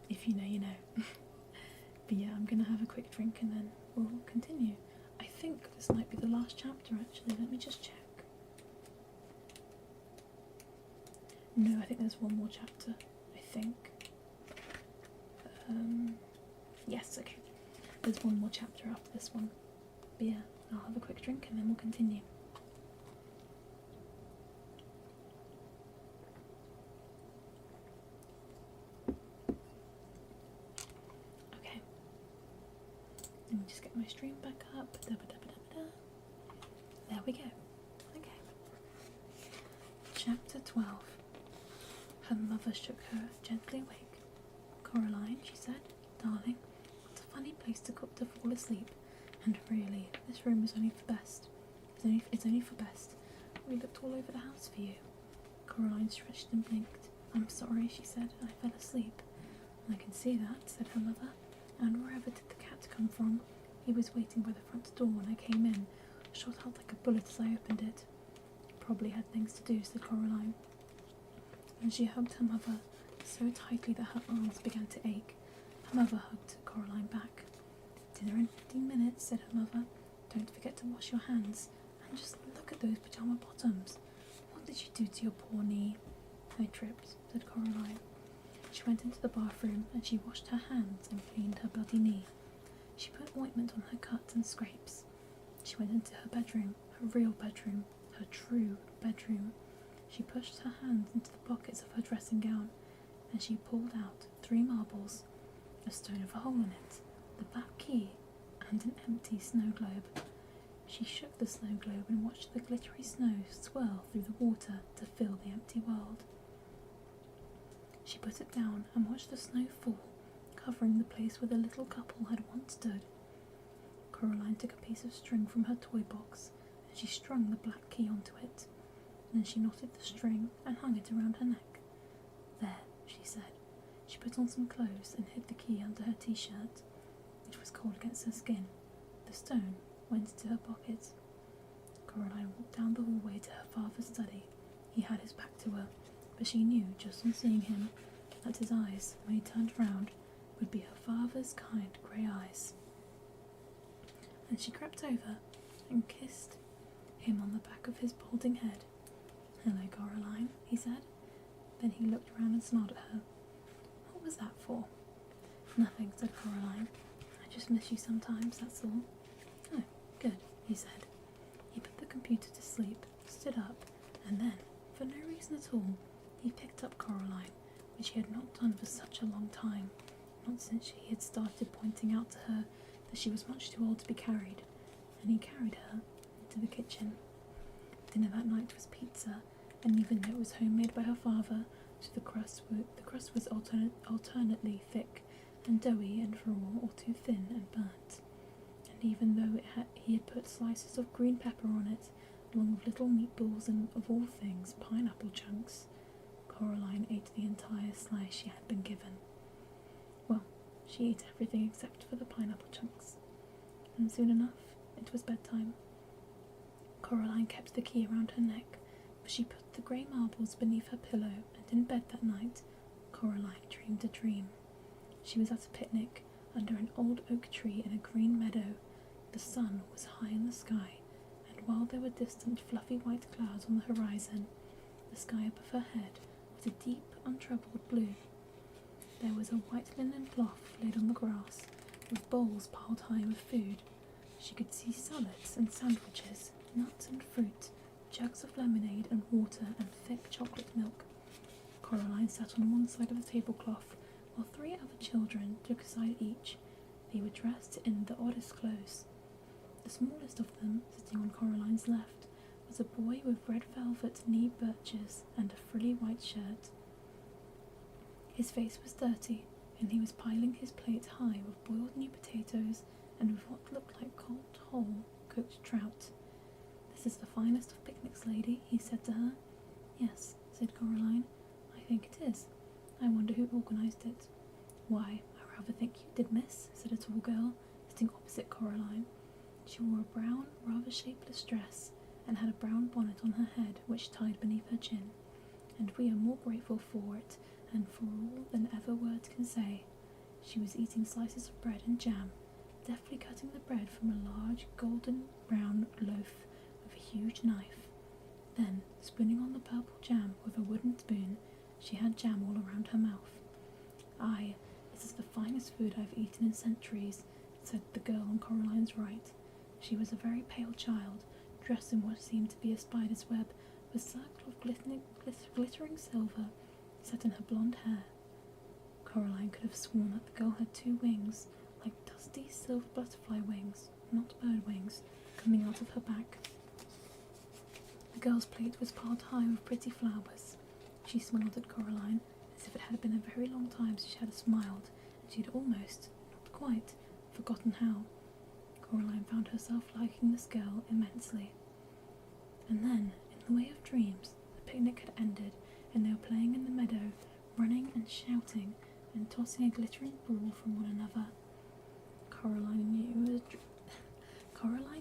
If you know, you know. But yeah, I'm gonna have a quick drink and then we'll continue. I think this might be the last chapter actually, let me just check. No, I think there's one more chapter, I think. Yes, okay. There's one more chapter after this one. But yeah, I'll have a quick drink and then we'll continue. Okay. Let me just get my stream back up. There we go. Okay. Chapter 12. Her mother shook her gently awake. "Coraline," she said, "darling, what a funny place to fall asleep. And really, this room is only for best. It's only for best. We looked all over the house for you." Coraline stretched and blinked. "I'm sorry," she said. "I fell asleep." "I can see that," said her mother. "And wherever did the cat come from? He was waiting by the front door when I came in, shot out like a bullet as I opened it." "Probably had things to do," said Coraline. And she hugged her mother so tightly that her arms began to ache. Her mother hugged Coraline back. "Dinner in 15 minutes," said her mother. "Don't forget to wash your hands. And just look at those pyjama bottoms. What did you do to your poor knee?" "I tripped," said Coraline. She went into the bathroom and she washed her hands and cleaned her bloody knee. She put ointment on her cuts and scrapes. She went into her bedroom, her real bedroom, her true bedroom. She pushed her hands into the pockets of her dressing gown, and she pulled out 3 marbles, a stone with a hole in it, the black key, and an empty snow globe. She shook the snow globe and watched the glittery snow swirl through the water to fill the empty world. She put it down and watched the snow fall, covering the place where the little couple had once stood. Coraline took a piece of string from her toy box and she strung the black key onto it. Then she knotted the string and hung it around her neck. "There," she said. She put on some clothes and hid the key under her t-shirt. It was cold against her skin. The stone went into her pocket. Coraline walked down the hallway to her father's study. He had his back to her, but she knew just on seeing him that his eyes, when he turned round, would be her father's kind grey eyes. And she crept over and kissed him on the back of his balding head. "Hello, Coraline," he said. Then he looked round and smiled at her. "What was that for?" "Nothing," said Coraline. "I just miss you sometimes, that's all." "Oh, good," he said. He put the computer to sleep, stood up, and then, for no reason at all, he picked up Coraline, which he had not done for such a long time, not since he had started pointing out to her that she was much too old to be carried, and he carried her into the kitchen. Dinner that night was pizza, and even though it was homemade by her father, so the crust was alternately thick and doughy and raw or too thin and burnt. And even though he had put slices of green pepper on it, along with little meatballs and, of all things, pineapple chunks, Coraline ate the entire slice she had been given. Well, she ate everything except for the pineapple chunks. And soon enough, it was bedtime. Coraline kept the key around her neck, but she put the grey marbles beneath her pillow, and in bed that night, Coraline dreamed a dream. She was at a picnic under an old oak tree in a green meadow. The sun was high in the sky, and while there were distant fluffy white clouds on the horizon, the sky above her head was a deep, untroubled blue. There was a white linen cloth laid on the grass, with bowls piled high with food. She could see salads and sandwiches, nuts and fruit, jugs of lemonade and water, and thick chocolate milk. Coraline sat on one side of the tablecloth, while 3 other children took a side each. They were dressed in the oddest clothes. The smallest of them, sitting on Coraline's left, was a boy with red velvet knee breeches and a frilly white shirt. His face was dirty, and he was piling his plate high with boiled new potatoes and with what looked like cold whole cooked trout. "This is the finest of picnics, lady," he said to her. "Yes," said Coraline, "I think it is. I wonder who organised it." "Why, I rather think you did, miss," said a tall girl, sitting opposite Coraline. She wore a brown, rather shapeless dress, and had a brown bonnet on her head which tied beneath her chin, and we are more grateful for it and for all than ever words can say. She was eating slices of bread and jam, deftly cutting the bread from a large golden brown loaf with a huge knife. Then, spooning on the purple jam with a wooden spoon, she had jam all around her mouth. "Aye, this is the finest food I've eaten in centuries," said the girl on Coraline's right. She was a very pale child, dressed in what seemed to be a spider's web, with a circle of glittering silver set in her blonde hair. Coraline could have sworn that the girl had 2 wings, like dusty silver butterfly wings, not bird wings, coming out of her back. The girl's plate was piled high with pretty flowers. She smiled at Coraline, as if it had been a very long time since she had smiled, and she had almost, not quite, forgotten how. Coraline found herself liking this girl immensely. And then, in the way of dreams, the picnic had ended, and they were playing in the meadow, running and shouting, and tossing a glittering ball from one another. Coraline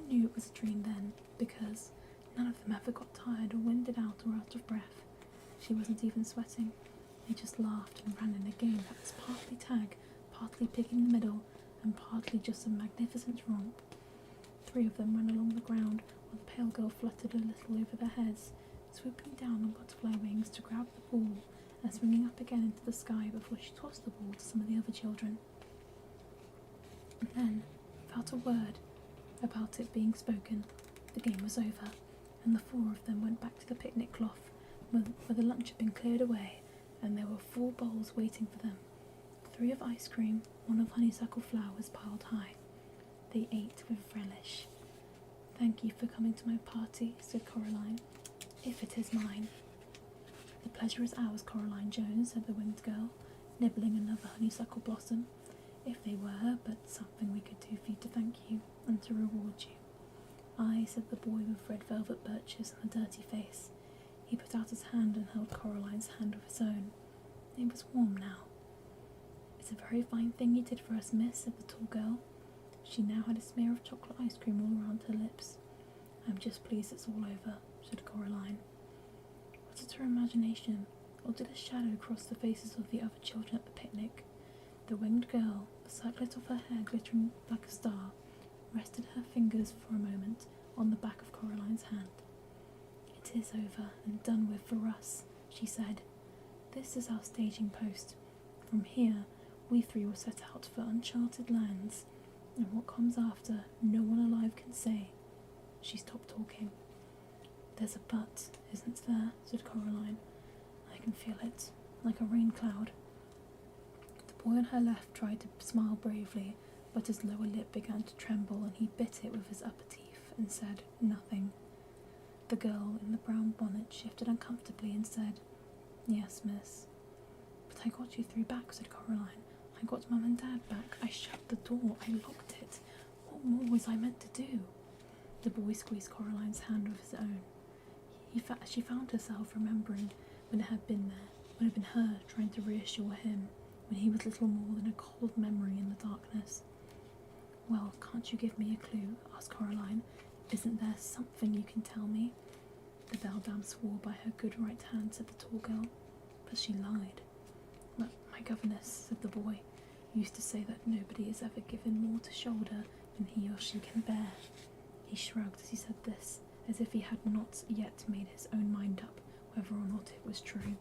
knew it was a dream then, because none of them ever got tired or winded out or out of breath. She wasn't even sweating. They just laughed and ran in a game that was partly tag, partly pig in the middle, and partly just a magnificent romp. 3 of them ran along the ground, while the pale girl fluttered a little over their heads, swooping down on butterfly wings to grab the ball and swinging up again into the sky before she tossed the ball to some of the other children. And then, without a word about it being spoken, the game was over, and the 4 of them went back to the picnic cloth, where the lunch had been cleared away, and there were 4 bowls waiting for them, 3 of ice cream, 1 of honeysuckle flowers piled high. They ate with relish. "Thank you for coming to my party," said Coraline, "if it is mine." "The pleasure is ours, Coraline Jones," said the winged girl, nibbling another honeysuckle blossom. "If they were but something we could do for you to thank you, and to reward you." "Aye," said the boy with red velvet birches and a dirty face. He put out his hand and held Coraline's hand with his own. It was warm now. "It's a very fine thing you did for us, miss," said the tall girl. She now had a smear of chocolate ice cream all around her lips. "I'm just pleased it's all over," said Coraline. Was it her imagination, or did a shadow cross the faces of the other children at the picnic? The winged girl, the circlet of her hair glittering like a star, rested her fingers for a moment on the back of Coraline's hand. "It is over and done with for us," she said. "This is our staging post. From here, we three will set out for uncharted lands, and what comes after, no one alive can say." She stopped talking. "There's a but, isn't there?" said Coraline. "I can feel it, like a rain cloud." The boy on her left tried to smile bravely, but his lower lip began to tremble, and he bit it with his upper teeth and said nothing. The girl in the brown bonnet shifted uncomfortably and said, "Yes, miss." "But I got you three back," said Coraline. "I got Mum and Dad back. I shut the door. I locked it. What more was I meant to do?" The boy squeezed Coraline's hand with his own. She found herself remembering when it had been her trying to reassure him, when he was little more than a cold memory in the darkness. "Well, can't you give me a clue?" asked Coraline. "Isn't there something you can tell me?" "The beldam swore by her good right hand," said the tall girl, "but she lied." My governess," said the boy, "used to say that nobody is ever given more to shoulder than he or she can bear." He shrugged as he said this, as if he had not yet made his own mind up whether or not it was true.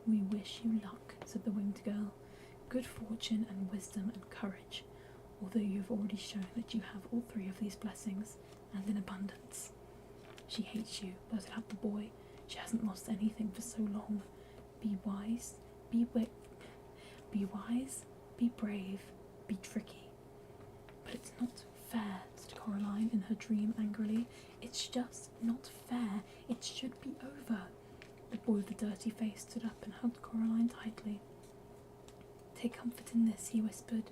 "We wish you luck," said the winged girl, "good fortune and wisdom and courage, although you have already shown that you have all three of these blessings, and in abundance." "She hates you," blurted out the boy. "She hasn't lost anything for so long. Be wise, be brave, be tricky." "But it's not fair," said Coraline in her dream angrily. "It's just not fair. It should be over." The boy with the dirty face stood up and hugged Coraline tightly. "Take comfort in this," he whispered.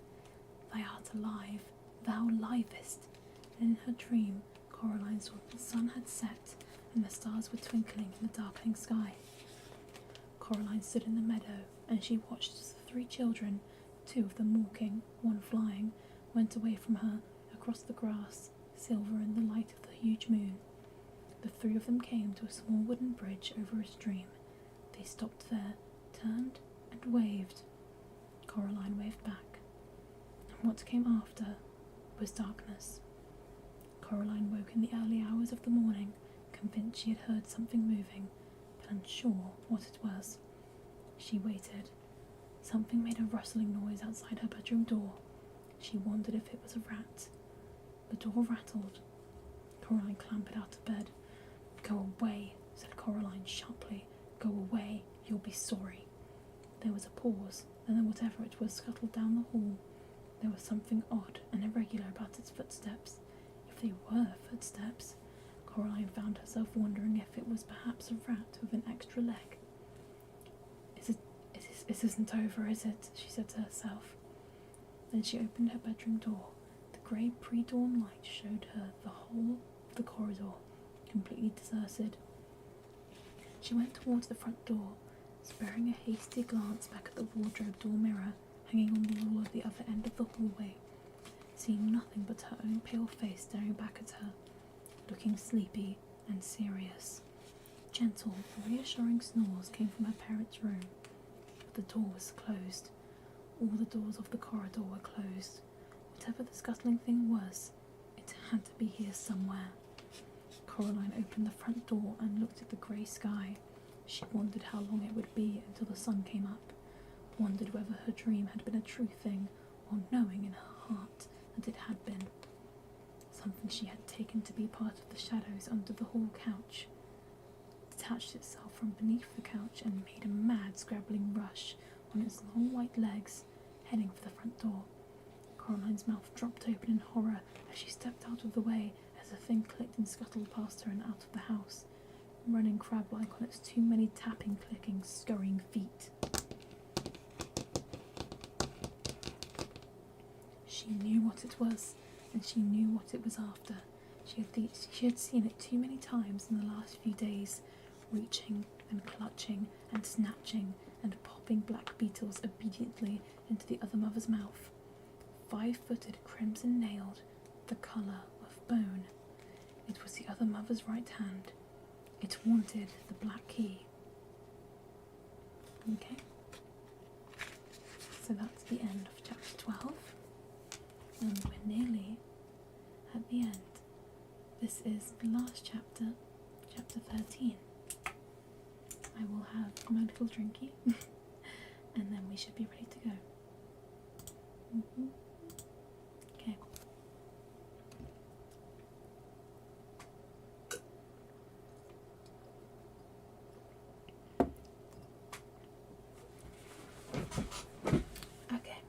"Thou art alive, thou livest." And in her dream, Coraline saw that the sun had set and the stars were twinkling in the darkening sky. Coraline stood in the meadow, and she watched as the three children, two of them walking, one flying, went away from her, across the grass, silver in the light of the huge moon. The three of them came to a small wooden bridge over a stream. They stopped there, turned, and waved. Coraline waved back. And what came after was darkness. Coraline woke in the early hours of the morning, convinced she had heard something moving, but unsure what it was. She waited. Something made a rustling noise outside her bedroom door. She wondered if it was a rat. The door rattled. Coraline clambered out of bed. "Go away," said Coraline sharply. "Go away, you'll be sorry." There was a pause, and then whatever it was scuttled down the hall. There was something odd and irregular about its footsteps. If they were footsteps, Coraline found herself wondering if it was perhaps a rat with an extra leg. It isn't over, is it?" she said to herself. Then she opened her bedroom door. The grey pre-dawn light showed her the whole of the corridor, completely deserted. She went towards the front door, sparing a hasty glance back at the wardrobe door mirror hanging on the wall at the other end of the hallway, seeing nothing but her own pale face staring back at her, looking sleepy and serious. Gentle, reassuring snores came from her parents' room, but the door was closed. All the doors of the corridor were closed. Whatever the scuttling thing was, it had to be here somewhere. Coraline opened the front door and looked at the grey sky. She wondered how long it would be until the sun came up, wondered whether her dream had been a true thing, or knowing in her heart that it had been. Something she had taken to be part of the shadows under the hall couch detached itself from beneath the couch and made a mad scrabbling rush on its long white legs, heading for the front door. Coraline's mouth dropped open in horror as she stepped out of the way as the thing clicked and scuttled past her and out of the house, running crab-like on its too many tapping, clicking, scurrying feet. She knew what it was, and she knew what it was after. She had seen it too many times in the last few days, reaching and clutching and snatching and popping black beetles obediently into the other mother's mouth. 5-footed, crimson-nailed, the colour of bone. It was the other mother's right hand. It wanted the black key. Okay. So that's the end of chapter 12. And we're nearly at the end. This is the last chapter, chapter 13. I will have my little drinky and then we should be ready to go. Okay. Okay.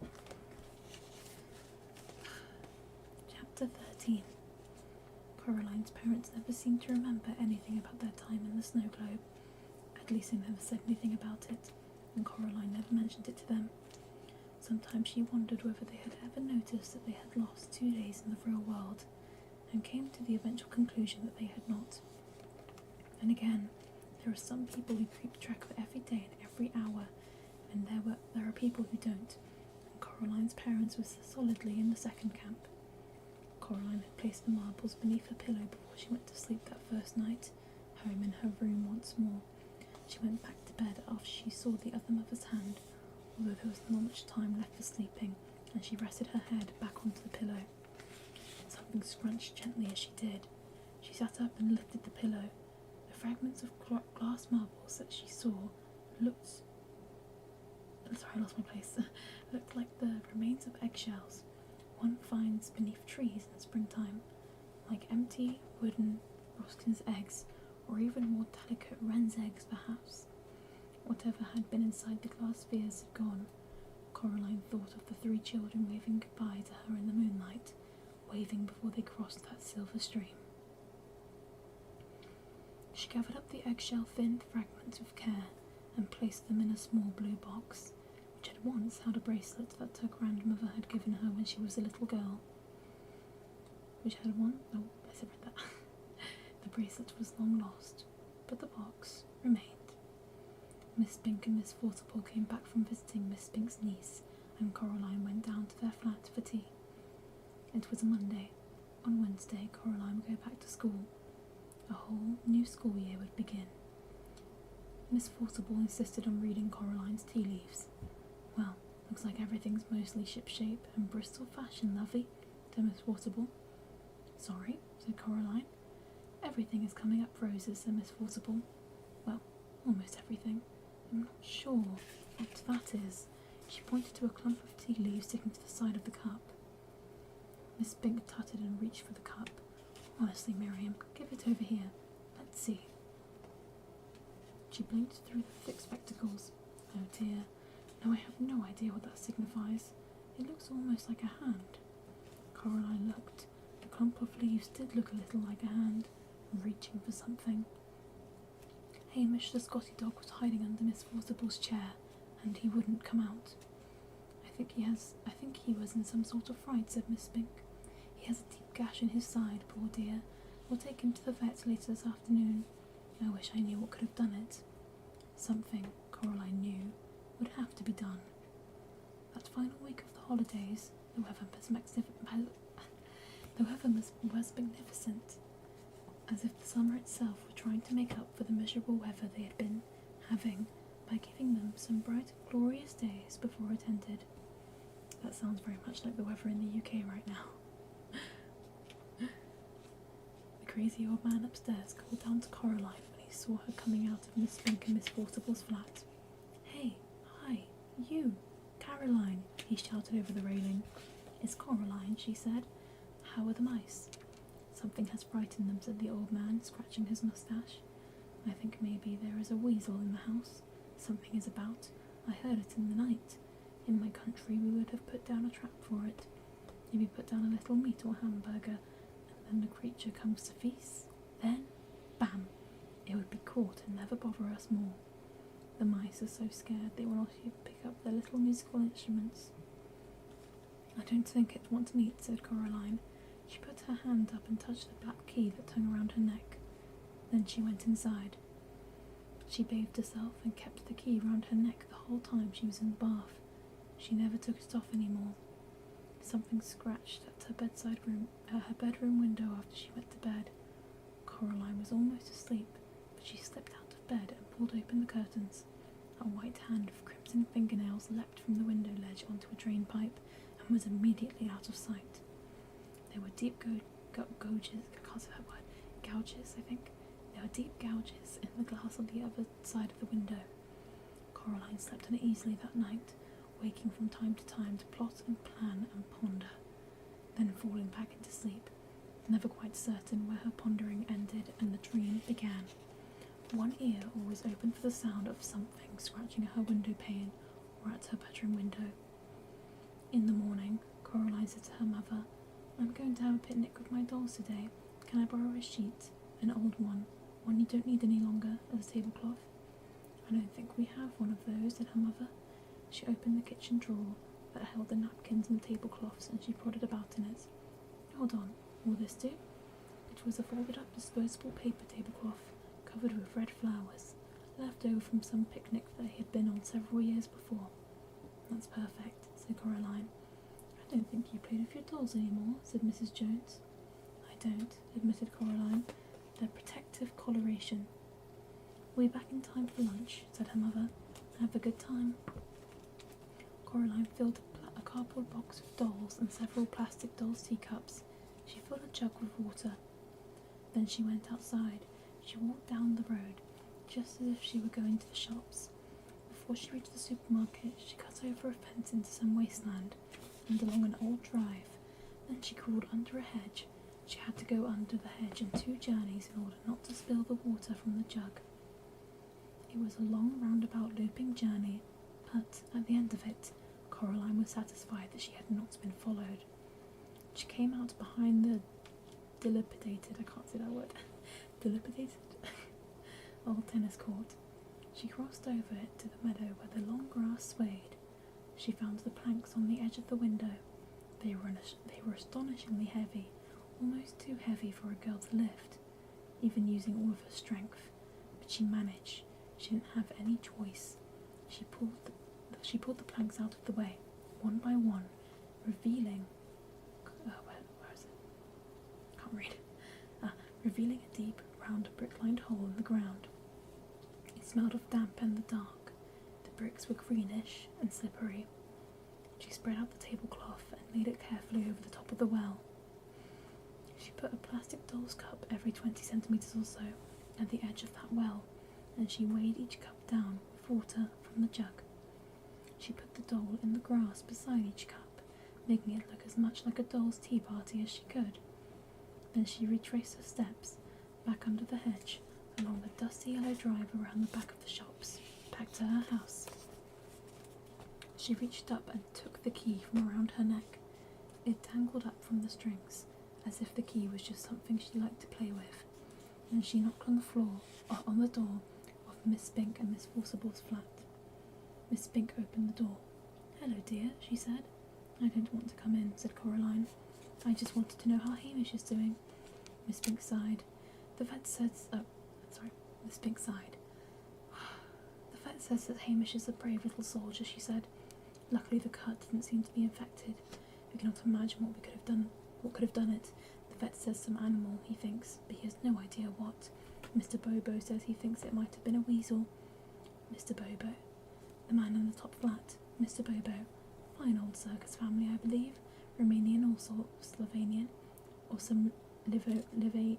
Chapter 13. Coraline's parents never seemed to remember anything about their time in the snow globe. At least they never said anything about it, and Coraline never mentioned it to them. Sometimes she wondered whether they had ever noticed that they had lost 2 days in the real world, and came to the eventual conclusion that they had not. And again, there are some people who keep track of every day and every hour, and there are people who don't, and Coraline's parents were solidly in the second camp. Coraline had placed the marbles beneath her pillow before she went to sleep that first night, home in her room once more. She went back to bed after she saw the other mother's hand, although there was not much time left for sleeping, and she rested her head back onto the pillow. Something scrunched gently as she did. She sat up and lifted the pillow. The fragments of glass marbles that she saw looked like the remains of eggshells one finds beneath trees in springtime, like empty wooden robin's eggs, or even more delicate wren's eggs perhaps. Whatever had been inside the glass spheres had gone. Coraline thought of the 3 children waving goodbye to her in the moonlight, waving before they crossed that silver stream. She gathered up the eggshell-thinned fragments with care and placed them in a small blue box, which had once held a bracelet that her grandmother had given her when she was a little girl. The bracelet was long lost, but the box remained. Miss Spink and Miss Forcible came back from visiting Miss Spink's niece, and Coraline went down to their flat for tea. It was a Monday. On Wednesday, Coraline would go back to school. A whole new school year would begin. Miss Forcible insisted on reading Coraline's tea leaves. Well, looks like everything's mostly shipshape and Bristol fashion, lovey, to Miss Forcible. Sorry, said Coraline. Everything is coming up roses, said Miss Forcible. Well, almost everything. I'm not sure what that is. She pointed to a clump of tea leaves sticking to the side of the cup. Miss Spink tutted and reached for the cup. Honestly, Miriam, give it over here. Let's see. She blinked through the thick spectacles. Oh dear. No, I have no idea what that signifies. It looks almost like a hand. Coraline looked. The clump of leaves did look a little like a hand, reaching for something. Hamish the Scotty dog was hiding under Miss Forcible's chair, and he wouldn't come out. I think he was in some sort of fright, said Miss Spink. He has a deep gash in his side, poor dear. We'll take him to the vet later this afternoon. I wish I knew what could have done it. Something, Coraline knew, would have to be done. That final week of the holidays, the weather was magnificent, as if the summer itself were trying to make up for the miserable weather they had been having by giving them some bright, glorious days before it ended. That sounds very much like the weather in the UK right now. The crazy old man upstairs called down to Coraline when he saw her coming out of Miss Spink and Miss Forcible's flat. Hey, hi, you, Caroline, he shouted over the railing. It's Coraline, she said. How are the mice? Something has frightened them, said the old man, scratching his moustache. I think maybe there is a weasel in the house. Something is about. I heard it in the night. In my country we would have put down a trap for it. Maybe put down a little meat or hamburger, and then the creature comes to feast. Then, bam! It would be caught and never bother us more. The mice are so scared they will not even pick up their little musical instruments. I don't think it wants meat, said Coraline. She put her hand up and touched the black key that hung around her neck. Then she went inside. She bathed herself and kept the key round her neck the whole time she was in the bath. She never took it off anymore. Something scratched at her bedroom window after she went to bed. Coraline was almost asleep, but she slipped out of bed and pulled open the curtains. A white hand with crimson fingernails leapt from the window ledge onto a drain pipe and was immediately out of sight. There were deep gouges, I think. There were deep gouges in the glass on the other side of the window. Coraline slept uneasily that night, waking from time to time to plot and plan and ponder, then falling back into sleep, never quite certain where her pondering ended and the dream began. One ear always open for the sound of something scratching at her window pane or at her bedroom window. In the morning, Coraline said to her mother, "I'm going to have a picnic with my dolls today. Can I borrow a sheet? An old one you don't need any longer, as a tablecloth?" "I don't think we have one of those," said her mother. She opened the kitchen drawer that held the napkins and tablecloths, and she prodded about in it. "Hold on, will this do?" It was a folded-up disposable paper tablecloth, covered with red flowers, left over from some picnic they had been on several years before. "That's perfect," said Coraline. "I don't think you play with your dolls anymore," said Mrs. Jones. "I don't," admitted Coraline. "They're protective coloration." "We'll be back in time for lunch," said her mother. "Have a good time." Coraline filled a cardboard box with dolls and several plastic dolls' teacups. She filled a jug with water. Then she went outside. She walked down the road, just as if she were going to the shops. Before she reached the supermarket, she cut over a fence into some wasteland and along an old drive. Then she crawled under a hedge. She had to go under the hedge in 2 journeys in order not to spill the water from the jug. It was a long, roundabout, looping journey, but at the end of it, Coraline was satisfied that she had not been followed. She came out behind the dilapidated old tennis court. She crossed over it to the meadow where the long grass swayed. She found the planks on the edge of the window. They were astonishingly heavy, almost too heavy for a girl to lift, even using all of her strength. But she managed. She didn't have any choice. She pulled the planks out of the way, one by one, revealing where is it? Can't read. Revealing a deep, round, brick-lined hole in the ground. It smelled of damp and the dark. The bricks were greenish and slippery. She spread out the tablecloth and laid it carefully over the top of the well. She put a plastic doll's cup every 20 centimetres or so at the edge of that well, and she weighed each cup down with water from the jug. She put the doll in the grass beside each cup, making it look as much like a doll's tea party as she could. Then she retraced her steps, back under the hedge, along the dusty yellow drive around the back of the shops, back to her house. She reached up and took the key from around her neck. It dangled up from the strings, as if the key was just something she liked to play with, and she knocked on the door of Miss Spink and Miss Forcible's flat. Miss Spink opened the door. "Hello, dear," she said. "I don't want to come in," said Coraline. "I just wanted to know how Hamish is doing." Miss Spink sighed. Miss Spink sighed. "The vet says that Hamish is a brave little soldier," she said. "Luckily the cut didn't seem to be infected. We cannot imagine what could have done it. The vet says some animal, he thinks, but he has no idea what. Mr. Bobo says he thinks it might have been a weasel." Mr. Bobo? The man in the top flat. Mr. Bobo. Fine old circus family, I believe. Romanian or Slovenian. Or some Livonian?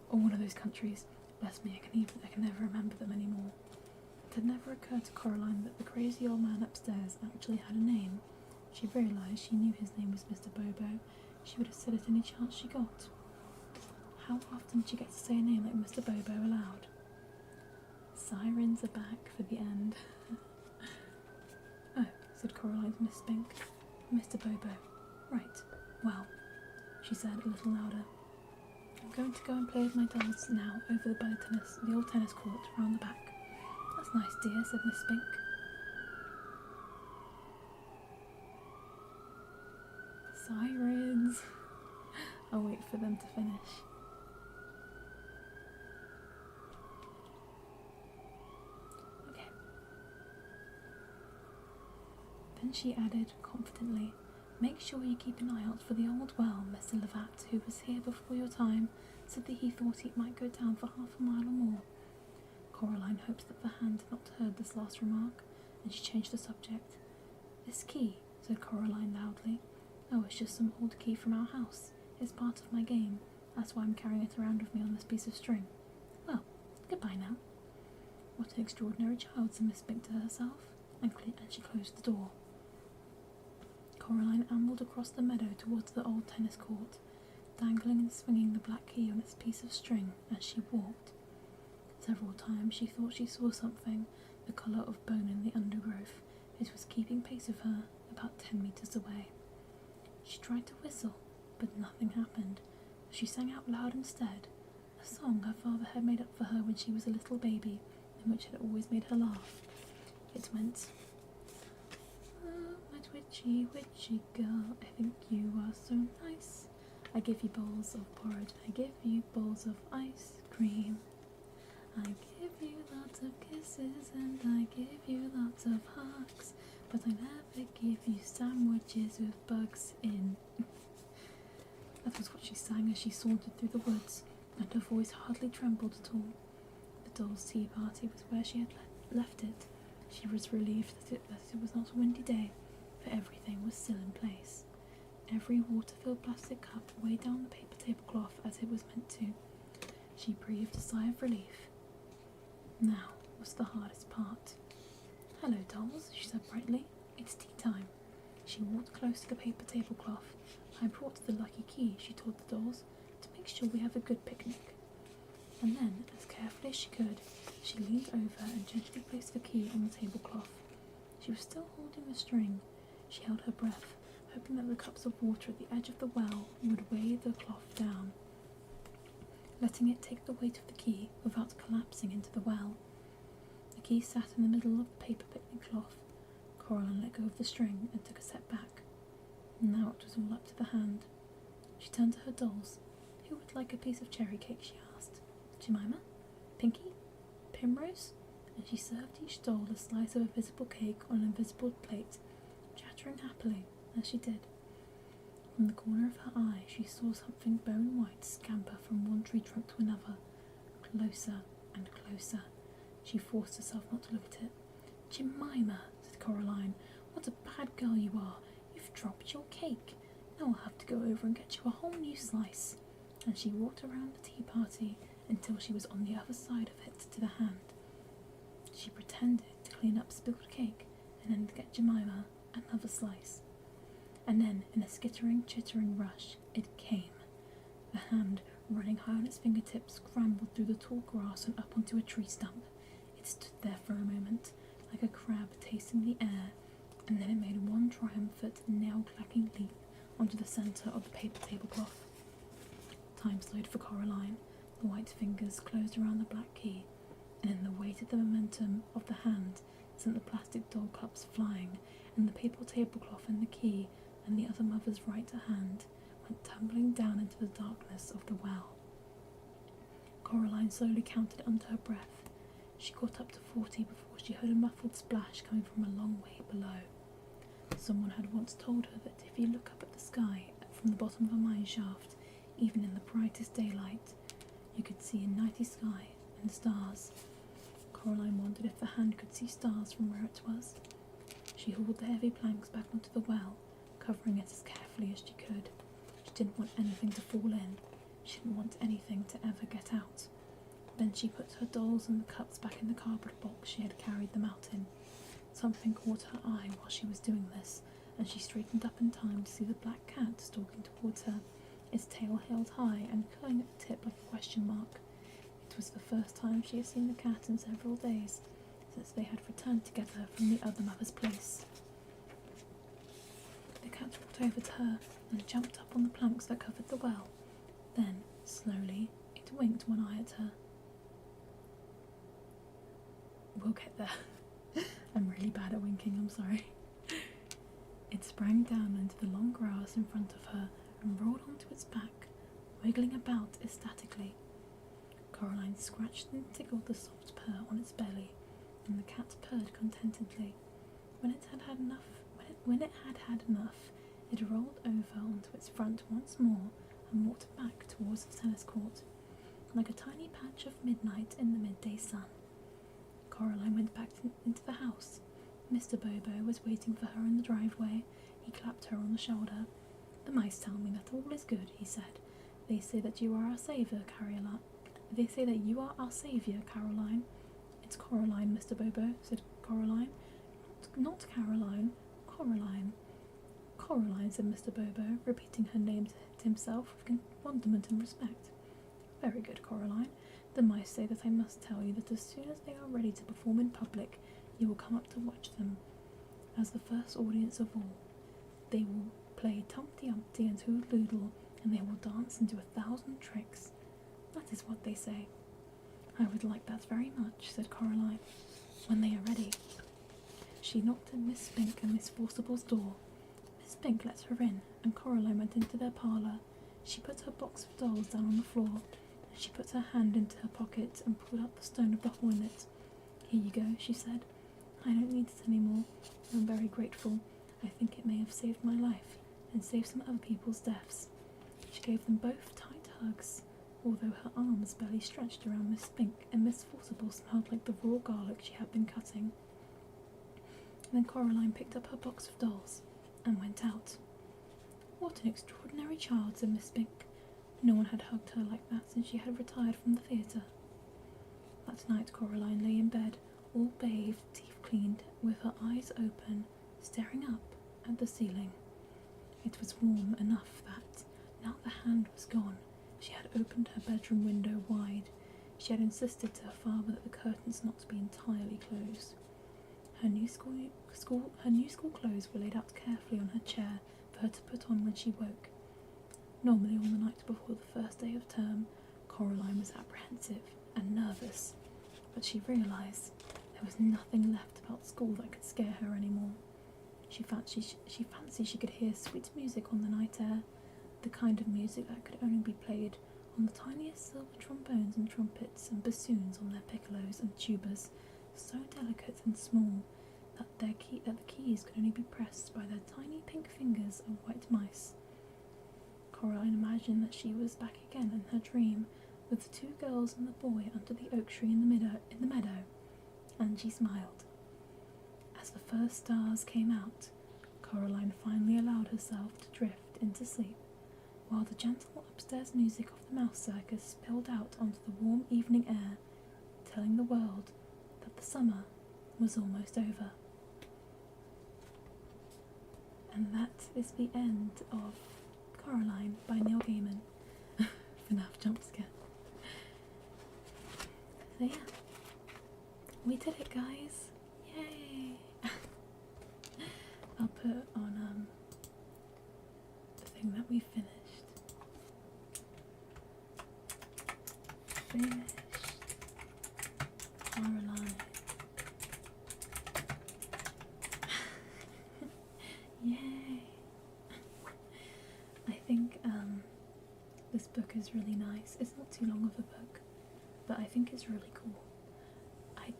Or one of those countries. Bless me, I can never remember them anymore. It had never occurred to Coraline that the crazy old man upstairs actually had a name. She realised she knew his name was Mr. Bobo. She would have said it any chance she got. How often did she get to say a name like Mr. Bobo aloud? Sirens are back for the end. "Oh," said Coraline's Miss Spink. "Mr. Bobo. Right. Well," she said a little louder. "I'm going to go and play with my dolls now over the old tennis court round the back." "That's nice, dear," said Miss Spink. Sirens. I'll wait for them to finish. she added confidently, "Make sure you keep an eye out for the old well. Mr. Levat, who was here before your time, said that he thought it might go down for half a mile or more." Coraline hoped that the hand had not heard this last remark, and she changed the subject. "This key," said Coraline loudly. "Oh, it's just some old key from our house. It's part of my game. That's why I'm carrying it around with me on this piece of string. Well, goodbye now." "What an extraordinary child," said Miss Spink to herself, and she closed the door. Coraline ambled across the meadow towards the old tennis court, dangling and swinging the black key on its piece of string as she walked. Several times she thought she saw something, the colour of bone in the undergrowth. It was keeping pace with her, about 10 metres away. She tried to whistle, but nothing happened. She sang out loud instead, a song her father had made up for her when she was a little baby, and which had always made her laugh. It went, "Oh, my twitchy, witchy girl, I think you are so nice. I give you bowls of porridge, I give you bowls of ice cream. I give you lots of kisses and I give you lots of hugs, but I never give you sandwiches with bugs in." That was what she sang as she sauntered through the woods, and her voice hardly trembled at all. The dolls' tea party was where she had left it. She was relieved that it was not a windy day, for everything was still in place. Every water-filled plastic cup weighed down the paper tablecloth as it was meant to. She breathed a sigh of relief. Now was the hardest part. "Hello, dolls," she said brightly. "It's tea time." She walked close to the paper tablecloth. "I brought the lucky key," she told the dolls, "to make sure we have a good picnic." And then, as carefully as she could, she leaned over and gently placed the key on the tablecloth. She was still holding the string. She held her breath, hoping that the cups of water at the edge of the well would weigh the cloth down, letting it take the weight of the key without collapsing into the well. The key sat in the middle of the paper picnic cloth. Coraline let go of the string and took a step back. Now it was all up to the hand. She turned to her dolls. "Who would like a piece of cherry cake?" she asked. "Jemima? Pinky? Primrose?" And she served each doll a slice of invisible cake on an invisible plate, chattering happily as she did. From the corner of her eye she saw something bone-white scamper from one tree trunk to another, closer and closer. She forced herself not to look at it. "Jemima," said Coraline, "what a bad girl you are. You've dropped your cake. Now I'll have to go over and get you a whole new slice." And she walked around the tea party until she was on the other side of it to the hand. She pretended to clean up spilled cake and then to get Jemima another slice. And then, in a skittering, chittering rush, it came. The hand, running high on its fingertips, scrambled through the tall grass and up onto a tree stump. It stood there for a moment, like a crab tasting the air, and then it made one triumphant, nail-clacking leap onto the centre of the paper tablecloth. Time slowed for Coraline. The white fingers closed around the black key, and in the weight of the momentum of the hand sent the plastic doll cups flying, and the paper tablecloth and the key and the other mother's right hand went tumbling down into the darkness of the well. Coraline slowly counted under her breath. She got up to 40 before she heard a muffled splash coming from a long way below. Someone had once told her that if you look up at the sky from the bottom of a mine shaft, even in the brightest daylight, you could see a nighty sky and stars. Coraline wondered if the hand could see stars from where it was. She hauled the heavy planks back onto the well, covering it as carefully as she could. She didn't want anything to fall in. She didn't want anything to ever get out. Then she put her dolls and the cups back in the cardboard box she had carried them out in. Something caught her eye while she was doing this, and she straightened up in time to see the black cat stalking towards her, its tail held high and curling at the tip like a question mark. It was the first time she had seen the cat in several days, since they had returned together from the other mother's place. The cat walked over to her and jumped up on the planks that covered the well. Then, slowly, it winked one eye at her. We'll get there. I'm really bad at winking, I'm sorry. It sprang down into the long grass in front of her and rolled onto its back, wiggling about ecstatically. Coraline scratched and tickled the soft purr on its belly, and the cat purred contentedly. When it When it had had enough, it rolled over onto its front once more and walked back towards the tennis court, like a tiny patch of midnight in the midday sun. Coraline went back into the house. Mr. Bobo was waiting for her in the driveway. He clapped her on the shoulder. "The mice tell me that all is good," he said. "They say that you are our saviour, Caroline. They say that you are our saviour, Caroline." "It's Coraline, Mr. Bobo," said Coraline. Not Caroline, Coraline." "Coraline," said Mr. Bobo, repeating her name to himself with wonderment and respect. "Very good, Coraline. The mice say that I must tell you that as soon as they are ready to perform in public, you will come up to watch them, as the first audience of all. They will play Tumpty Umpty and Hoodloodle, and they will dance and do 1,000 tricks. That is what they say." "I would like that very much," said Coraline. "When they are ready." She knocked at Miss Spink and Miss Forcible's door. Miss Spink let her in, and Coraline went into their parlour. She put her box of dolls down on the floor, and she put her hand into her pocket and pulled out the stone of the hornet. "Here you go," she said. "I don't need it any more. I'm very grateful. I think it may have saved my life, and saved some other people's deaths." She gave them both tight hugs, although her arms barely stretched around Miss Spink, and Miss Forcible smelled like the raw garlic she had been cutting. Then Coraline picked up her box of dolls and went out. "What an extraordinary child," said Miss Spink. No one had hugged her like that since she had retired from the theatre. That night Coraline lay in bed, all bathed, teeth cleaned, with her eyes open, staring up at the ceiling. It was warm enough that, now the hand was gone, she had opened her bedroom window wide. She had insisted to her father that the curtains not be entirely closed. Her new school clothes were laid out carefully on her chair for her to put on when she woke. Normally on the night before the first day of term, Coraline was apprehensive and nervous, but she realised there was nothing left about school that could scare her anymore. She fancied she could hear sweet music on the night air, the kind of music that could only be played on the tiniest silver trombones and trumpets and bassoons on their piccolos and tubas, so delicate and small that the keys could only be pressed by their tiny pink fingers of white mice. Coraline imagined that she was back again in her dream, with the 2 girls and the boy under the oak tree in the meadow, and she smiled. As the first stars came out, Coraline finally allowed herself to drift into sleep, while the gentle upstairs music of the mouse circus spilled out onto the warm evening air, telling the world that the summer was almost over. And that is the end of Coraline by Neil Gaiman. FNAF jump scare. So yeah, we did it, guys! Yay! I'll put on the thing that we finished. Finished Coraline. Yay! I think this book is really nice. It's not too long of a book, but I think it's really cool.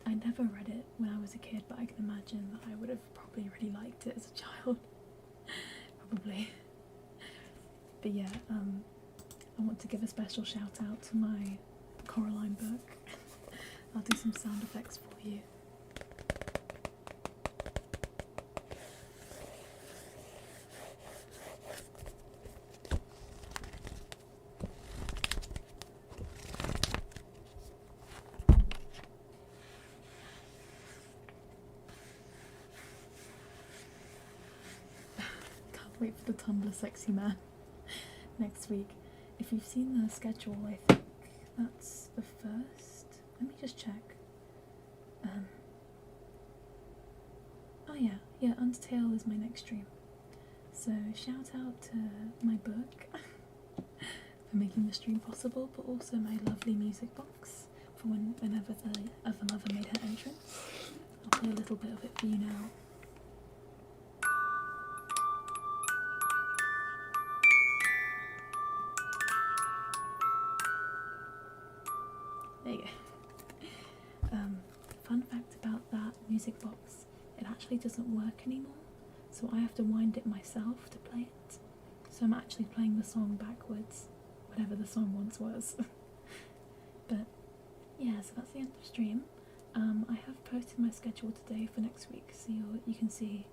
I never read it when I was a kid, but I can imagine that I would have probably really liked it as a child. Probably. But yeah, I want to give a special shout out to my Coraline book. I'll do some sound effects for you. Wait for the Tumblr sexy man next week. If you've seen the schedule, I think that's the first. Let me just check. Oh yeah, Undertale is my next stream. So shout out to my book for making the stream possible, but also my lovely music box for whenever the other mother made her entrance. I'll play a little bit of it for you now. There you go. Fun fact about that music box, it actually doesn't work anymore. so I have to wind it myself to play it. So I'm actually playing the song backwards, whatever the song once was. But yeah, so that's the end of stream. I have posted my schedule today for next week, so you can see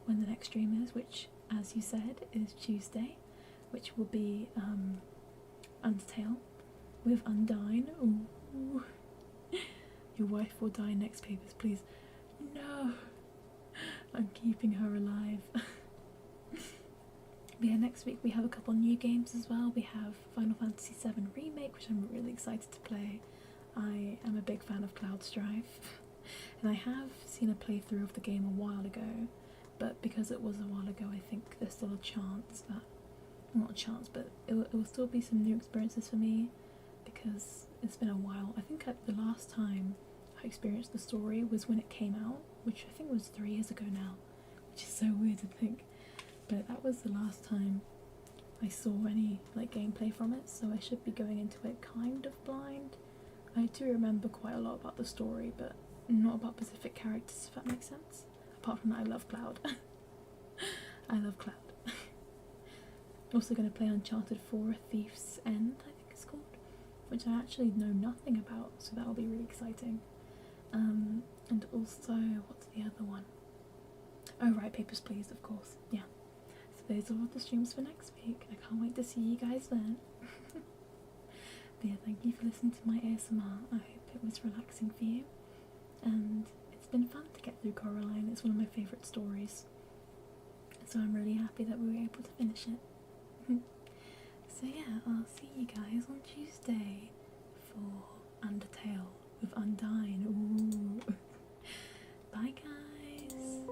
when the next stream is, which, as you said, is Tuesday, which will be Undertale with Undyne. Ooh. Your wife will die next, Papers, please. No! I'm keeping her alive. But yeah, next week we have a couple new games as well. We have Final Fantasy VII Remake, which I'm really excited to play. I am a big fan of Cloud Strife, and I have seen a playthrough of the game a while ago, but because it was a while ago, I think there's still a chance that, well, not a chance, but it will still be some new experiences for me, because it's been a while. I think the last time I experienced the story was when it came out, which I think was 3 years ago now, which is so weird to think. But that was the last time I saw any like gameplay from it, so I should be going into it kind of blind. I do remember quite a lot about the story, but not about specific characters, if that makes sense. Apart from that, I love Cloud. I love Cloud. Also going to play Uncharted 4 Thief's End, I think it's called, which I actually know nothing about, so that will be really exciting. And also, what's the other one? Oh right, Papers, Please, of course, yeah. So those are all the streams for next week. I can't wait to see you guys then. But yeah, thank you for listening to my ASMR. I hope it was relaxing for you. And it's been fun to get through Coraline. It's one of my favourite stories. So I'm really happy that we were able to finish it. So yeah, I'll see you guys on Tuesday for Undertale with Undyne. Ooh. Bye guys.